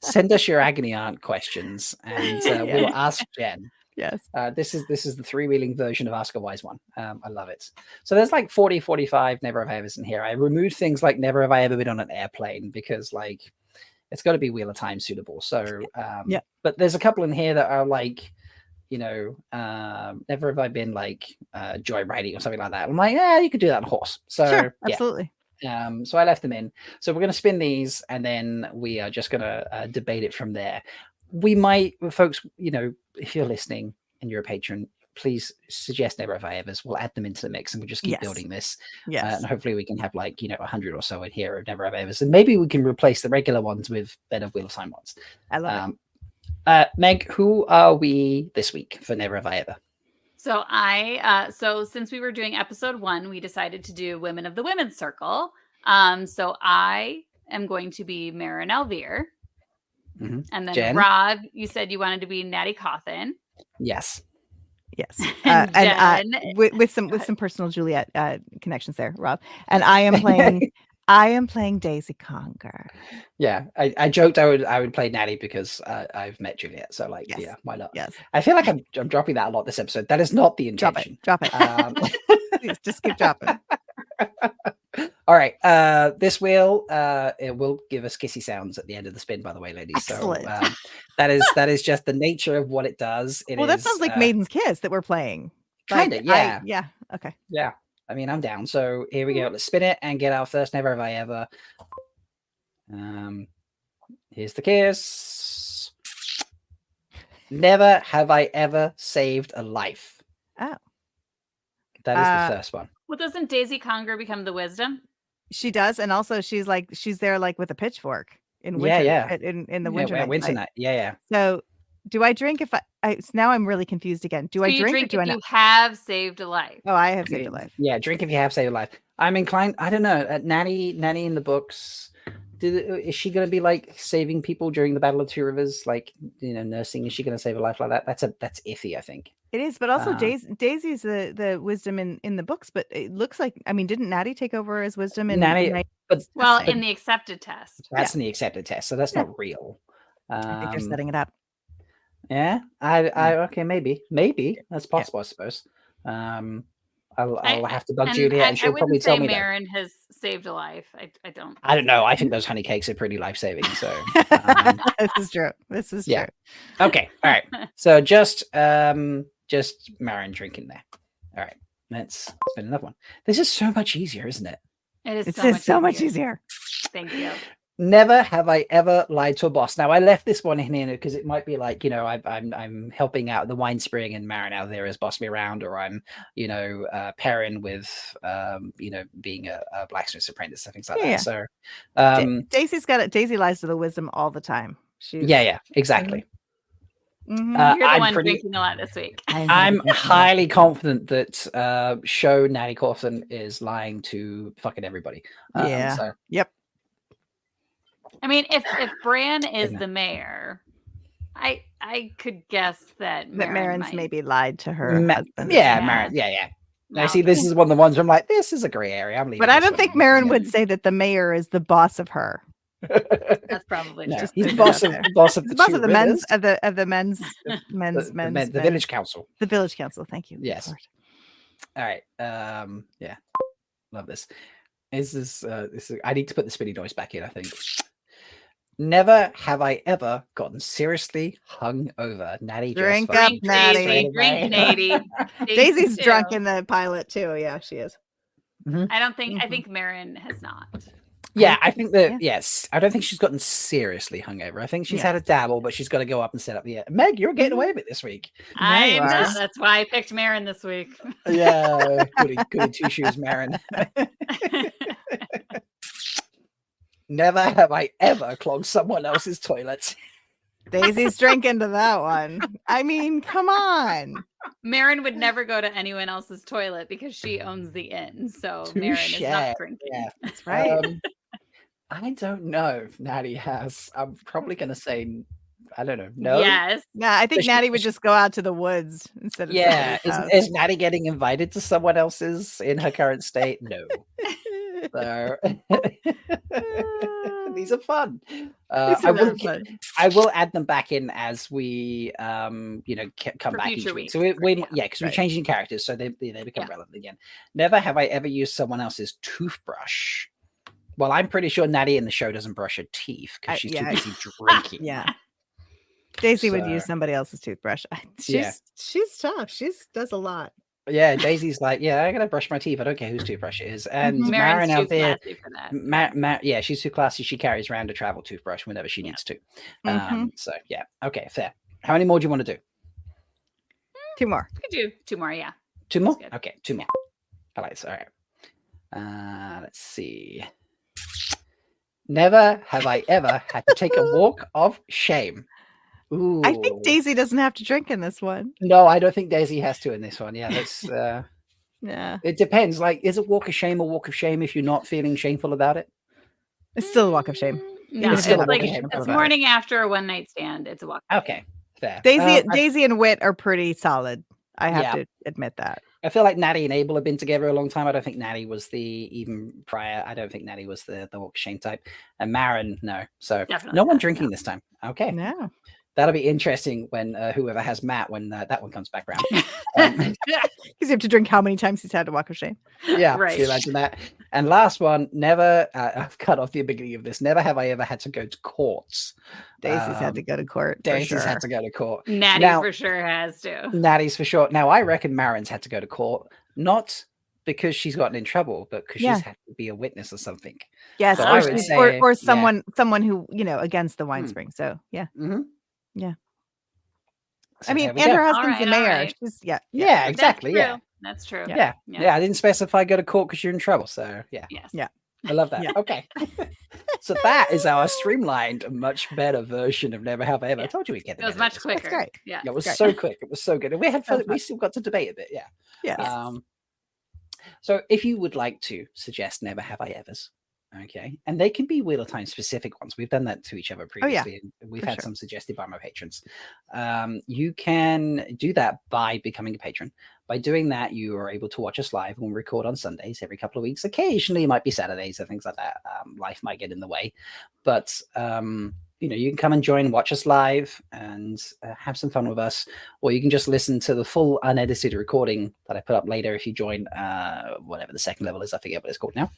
send us your agony aunt questions, and we'll ask Jenn. Yes. This is the 3-wheeling version of Ask a Wise One. I love it. So there's like 45 Never Have I Ever's in here. I removed things like Never Have I Ever Been on an Airplane, because like it's got to be Wheel of Time suitable. So but there's a couple in here that are like, never have I been like joyriding or something like that. I'm like, yeah, you could do that on a horse. So sure, absolutely. So I left them in. So we're going to spin these, and then we are just going to debate it from there. We might, folks, if you're listening and you're a patron, please suggest Never Have I Ever's. We'll add them into the mix and we'll just keep building this. Yes. And hopefully we can have 100 or so in here of Never Have I Ever's. And maybe we can replace the regular ones with better Wheel of Time ones. I love it. Meg, who are we this week for Never Have I Ever? So so since we were doing episode 1, we decided to do Women of the Women's Circle. So I am going to be Marin Elvire. Mm-hmm. And then Jenn? Rob, you said you wanted to be Natty Cawthon. Yes. And with some personal Juliet connections there, Rob. And I am playing Daisy Conger. Yeah, I joked I would play Natty because I've met Juliet. So yeah, why not? Yes. I feel like I'm dropping that a lot this episode. That is not the intention. Drop it. Please, just keep dropping. All right. This wheel, it will give us kissy sounds at the end of the spin, by the way, ladies. Excellent. So that is just the nature of what it does. That sounds like Maiden's Kiss that we're playing. Kind of, yeah. Yeah. Okay. Yeah. I mean, I'm down. So here we go. Let's spin it and get our first Never Have I Ever. Here's the kiss. Never have I ever saved a life. Oh. That is the first one. Well, doesn't Daisy Conger become the wisdom? She does, and also she's there with a pitchfork in winter. In the winter. Winter night. Yeah. So, do I drink if I now I'm really confused again. Do I drink or do I not? You have saved a life. Oh, I have saved a life. Yeah, drink if you have saved a life. I'm inclined. I don't know. Nanny in the books. Is she going to be saving people during the Battle of Two Rivers? Nursing? Is she going to save a life like that? That's iffy, I think. It is, but also Daisy's the wisdom in the books. But it looks like didn't Natty take over as wisdom in Natty? But in the accepted test. That's in the accepted test, so that's not real. I think they're setting it up. Yeah, okay, maybe that's possible, I suppose. I'll have to bug Juliet, and she'll probably tell me Marin has saved a life. I don't. I don't know. I think those honey cakes are pretty life saving. So this is true. True. Okay. All right. So just Marin drinking there. All right. Let's spin another one. This is so much easier, isn't it? It is. It's so much easier. Thank you. Never have I ever lied to a boss. Now I left this one in here because it might be I'm helping out the wine spring and Marin out there has bossed me around, or I'm pairing with being a blacksmith's apprentice, things like that. So Daisy's got it. Daisy lies to the wisdom all the time. Exactly. Mm-hmm. You're the one drinking a lot this week. I'm highly confident that show Natty Cawthon is lying to fucking everybody. Yep. I mean, if Bran is the mayor, I could guess that Marin's maybe lied to her husband. Marin. Yeah. Now, see, this is one of the ones where I'm like, this is a gray area. I'm leaving. But I don't think Marin would say that the mayor is the boss of her. That's probably true. He's the boss of the men's village council. The village council. Thank you. Yes. All right. Yeah. Love this. This I need to put the spinny noise back in, I think. Never have I ever gotten seriously hung over. Natty, drink up, Natty. Drink, Natty. Daisy's drunk in the pilot too. Yeah, she is. Mm-hmm. I don't think. I think Marin has not. Yeah, I think that. Yes, I don't think she's gotten seriously hungover. I think she's had a dabble, but she's got to go up and set up the. Meg, you're getting away with it this week. I know. That's why I picked Marin this week. Yeah, goody two shoes, Marin. Never have I ever clogged someone else's toilet. Daisy's drinking to that one. I mean, come on. Marin would never go to anyone else's toilet because she owns the inn. So Marin is not drinking. Yeah, that's right. I don't know if Natty has. I'm probably going to say, I don't know. No. Yes. No, I think Natty would just go out to the woods instead of. Yeah. Is Natty getting invited to someone else's in her current state? No. So these are fun. I will add them back in as we come back each week. So because we're changing characters, so they become relevant again. Never have I ever used someone else's toothbrush. Well, I'm pretty sure Natty in the show doesn't brush her teeth because she's too busy drinking. Yeah. Daisy would use somebody else's toothbrush. She's tough. She does a lot. Yeah, Daisy's like, I gotta brush my teeth. I don't care whose toothbrush it is. And Marin out there, she's too classy. She carries around a travel toothbrush whenever she needs to. So yeah, okay, fair. How many more do you want to do? 2 more. We could do 2 more. Yeah. 2 more? good. Okay, 2 more. All right, so all right. Let's see. Never have I ever had to take a walk of shame. Ooh. I think Daisy doesn't have to drink in this one. No, I don't think Daisy has to in this one. Yeah, that's Yeah. it depends. Like, is a walk of shame a walk of shame if you're not feeling shameful about it? It's still a walk of shame. No, It's still a it's walk like of shame. it's morning after a one night stand. It's a walk. Okay, fair. Daisy and Wit are pretty solid. I have Yeah. to admit that. I feel like Natty and Abel have been together a long time. I don't think Natty was even prior. I don't think Natty was the walk of shame type. And Marin, no. So Definitely no one not, drinking no. this time. Okay. No. That'll be interesting when whoever has Matt when that one comes back around. Because you have to drink how many times he's had to walk of shame. Yeah, Right. can you imagine that? And last one, never. I've cut off the beginning of this. Never have I ever had to go to courts. Daisy's had to go to court. Daisy's for had sure. to go to court. Natty Now- for sure has to. Natty's for sure. Now I reckon Marin's had to go to court, not because she's gotten in trouble, but because Yeah. she's had to be a witness or something. Yes, So or, I would she's- say, or yeah. someone who against the wine spring. So yeah, Mm-hmm. Yeah. So I mean, there we and go. her husband's the All mayor. right. She's Yeah, exactly. That's Yeah. true. That's true. Yeah. I didn't specify go to court because you're in trouble. So yeah. Yes. Yeah. I love that. Yeah. Okay. So that is our streamlined, much better version of Never Have I Ever. I Yeah. told you we'd get It was better. much quicker. great. Yeah. It was great. so quick. It was so good. And we had fun. So We fun. still got to debate a bit. Yeah. Yes. So if you would like to suggest Never Have I Evers, okay, and they can be Wheel of Time specific ones. We've done that to each other Oh, yeah. previously, and we've For had sure. some suggested by my patrons. You can do that by becoming a patron. By doing that, you are able to watch us live when we record on Sundays every couple of weeks. Occasionally, it might be Saturdays or things like that. Life might get in the way, but you can come and join, watch us live, and have some fun with us. Or you can just listen to the full unedited recording that I put up later if you join whatever the second level is. I forget what it's called now.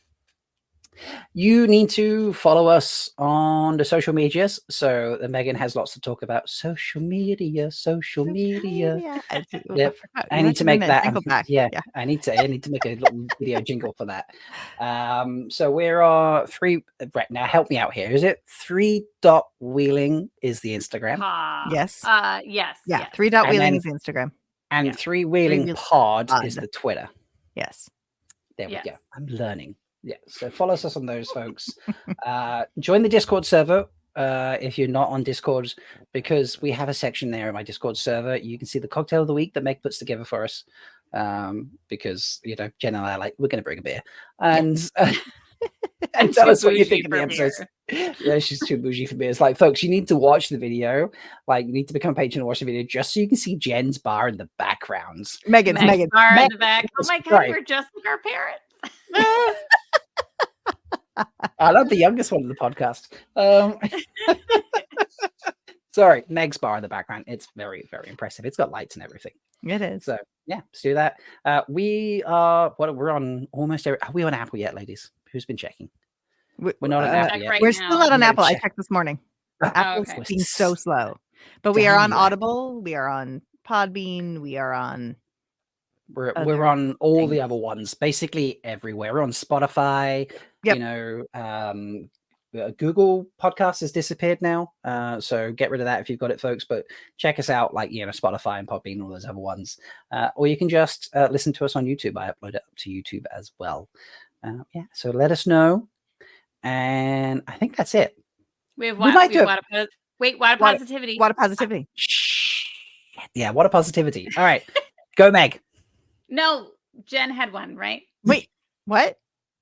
You need to follow us on the social medias. So Megan has lots to talk about. Social media. Yep. I need to make that. Yeah, I need to make a little video jingle for that. So we're 3 right now. Help me out here. Is it 3.wheeling is the Instagram? Yes. Yes. Yeah. Yes. 3 dot wheeling is the Instagram. And Yeah. 3wheeling pod is the Twitter. Yes. There we Yes. go. I'm learning. Yeah. So follow us on those, folks. Join the Discord server if you're not on Discord, because we have a section there in my Discord server. You can see the cocktail of the week that Meg puts together for us. Because Jen and I we're going to bring a beer and and tell us what you think of the episodes. Yeah, she's too bougie for me. It's like, folks, you need to watch the video. Like, you need to become a patron and watch the video just so you can see Jen's bar in the background. Megan's bar in the back. Oh my God, Right. we're just like our parents. I love the youngest one of the podcast. Sorry, Meg's bar in the background. It's very, very impressive. It's got lights and everything. It is. So yeah, let's do that. We are we're on almost every. Are we on Apple yet, ladies? Who's been checking? We're not on Apple yet. Right We're now. still not on Yeah, Apple. I check. checked this morning. Apple's okay. being so slow. But we are on Damn. Audible. We are on Podbean. We are on. We're Other on all the things. other ones, basically everywhere. We're on Spotify. Yep. Google Podcast has disappeared now, so get rid of that if you've got it, folks. But check us out, Spotify and Podbean, all those other ones, or you can just listen to us on YouTube. I upload it up to YouTube as well. So let us know, and I think that's it. We have might do water positivity. Water positivity. Yeah, what a positivity. All right, go Meg. No, Jen had one, right? Wait, what?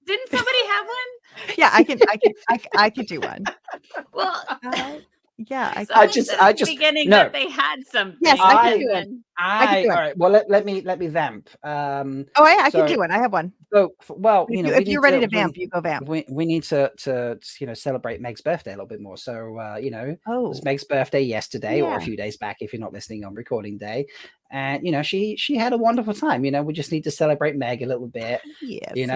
Didn't somebody have one? Yeah, I could do one. Well, Yeah, someone I just- said at the beginning no. that they had something. Yes, I can do it. and I can do it. All right. Well, let me vamp. I so- can do one. I have one. So, well, If you're ready to vamp, you go vamp. We need to celebrate Meg's birthday a little bit more. So it Oh, was Meg's birthday yesterday or a Yeah. few days back if you're not listening on recording day, and she had a wonderful time. We just need to celebrate Meg a little bit, yes. and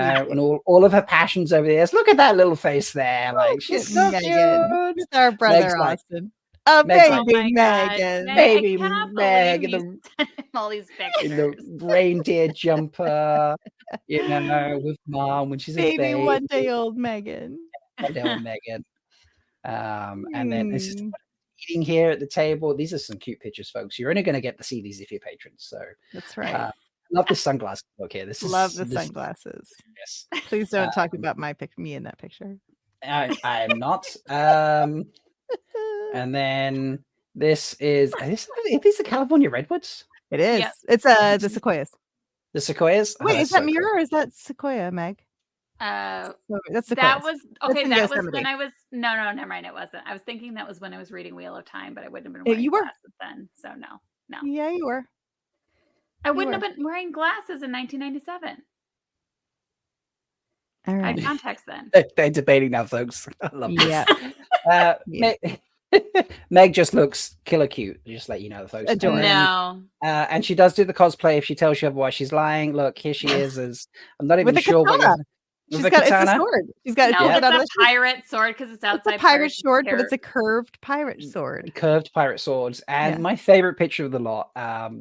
all of her passions over there. Look at that little face there, like she's so Megan. cute. Our brother Meg's like- Austin. Oh, Meg's baby like- Oh my God, Megan. Meg, Baby I cannot Meg believe in you sent all these in pictures. the reindeer jumper, with mom when she's a Baby baby. 1 day old Megan. One day old Megan. And then it's just Mm. eating here at the table. These are some cute pictures, folks. You're only going to get to see these if you're patrons. So That's right. love this sunglasses look here. Love the sunglasses. Yes. Please don't talk about me in that picture. I am not. And then this is these the California redwoods? It is. Yep. It's the sequoias. The sequoias? Wait, Oh, is that so mirror cool. or is that sequoia, Meg? That's Sequoias. that was okay. in That was Yosemite. when I was no, never mind. It wasn't. I was thinking that was when I was reading Wheel of Time, but I wouldn't have been wearing You were. glasses then. So no. Yeah, you were. I wouldn't have been wearing glasses in 1997. All I right. had contacts then. They're debating now, folks. I love this. Yeah. Meg just looks killer cute. Just let you know, folks. Adorable. No. And she does do the cosplay. If she tells you otherwise, she's lying. Look, here she is. I'm not even With a sure what katana. She's got it's a sword. She's got No, it out of it's a pirate sword because it's outside. It's a pirate sword, but it's a curved pirate sword. Curved pirate swords. And my favorite picture of the lot.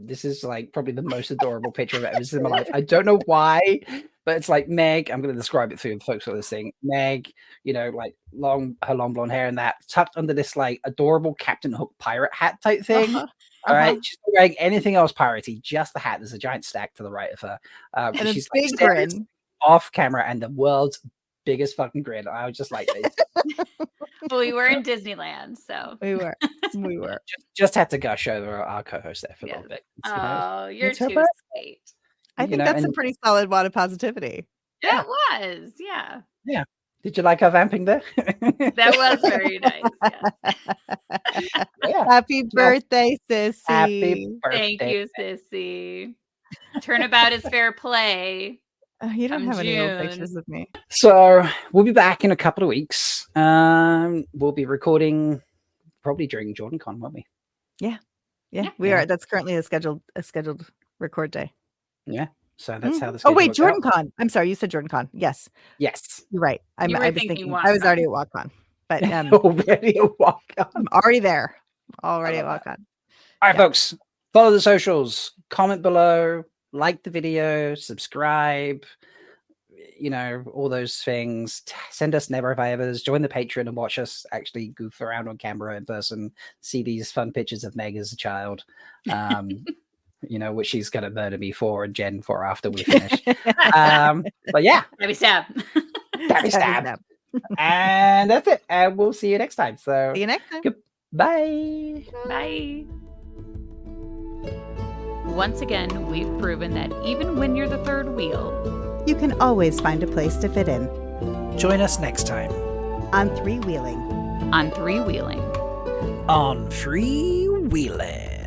This is like probably the most adorable picture I've ever seen in my life. I don't know why, but it's like Meg. I'm going to describe it through the folks on this thing. Meg, like her long blonde hair and that tucked under this like adorable Captain Hook pirate hat type thing. All right, she's not wearing anything else piratey, just the hat. There's a giant stack to the right of her. And she's a big grin off camera and the world's biggest fucking grin. I was just like this. Well, we were in Disneyland, so we were. Just had to gush over our co-host there for a little bit. You're too sweet. I think that's a pretty solid wad of positivity. Yeah, it was. Yeah. Yeah. Did you like our vamping there? That was very nice. Yeah. Happy birthday, Sissy. Happy birthday. Thank you, Sissy. Turnabout is fair play. You don't have any old pictures of me. So we'll be back in a couple of weeks. We'll be recording probably during JordanCon, won't we? Yeah, we are. That's currently a scheduled record day. Yeah. So that's how this. Oh wait, JordanCon. I'm sorry, you said JordanCon. Yes. You're right. I was thinking I was already at WalkCon, but already at WalkCon. I'm already there. Already at WalkCon. All right, folks. Follow the socials. Comment below. Like the video. Subscribe. All those things. Send us never have I ever's. Join the Patreon and watch us actually goof around on camera in person. See these fun pictures of Meg as a child. Which she's going to murder me for and Jen for after we finish. But yeah. Stabby stab. Stabby stab. And that's it. And we'll see you next time. So see you next time. Goodbye. Bye. Once again, we've proven that even when you're the third wheel, you can always find a place to fit in. Join us next time. On Three Wheeling. On Three Wheeling. On Free Wheeling.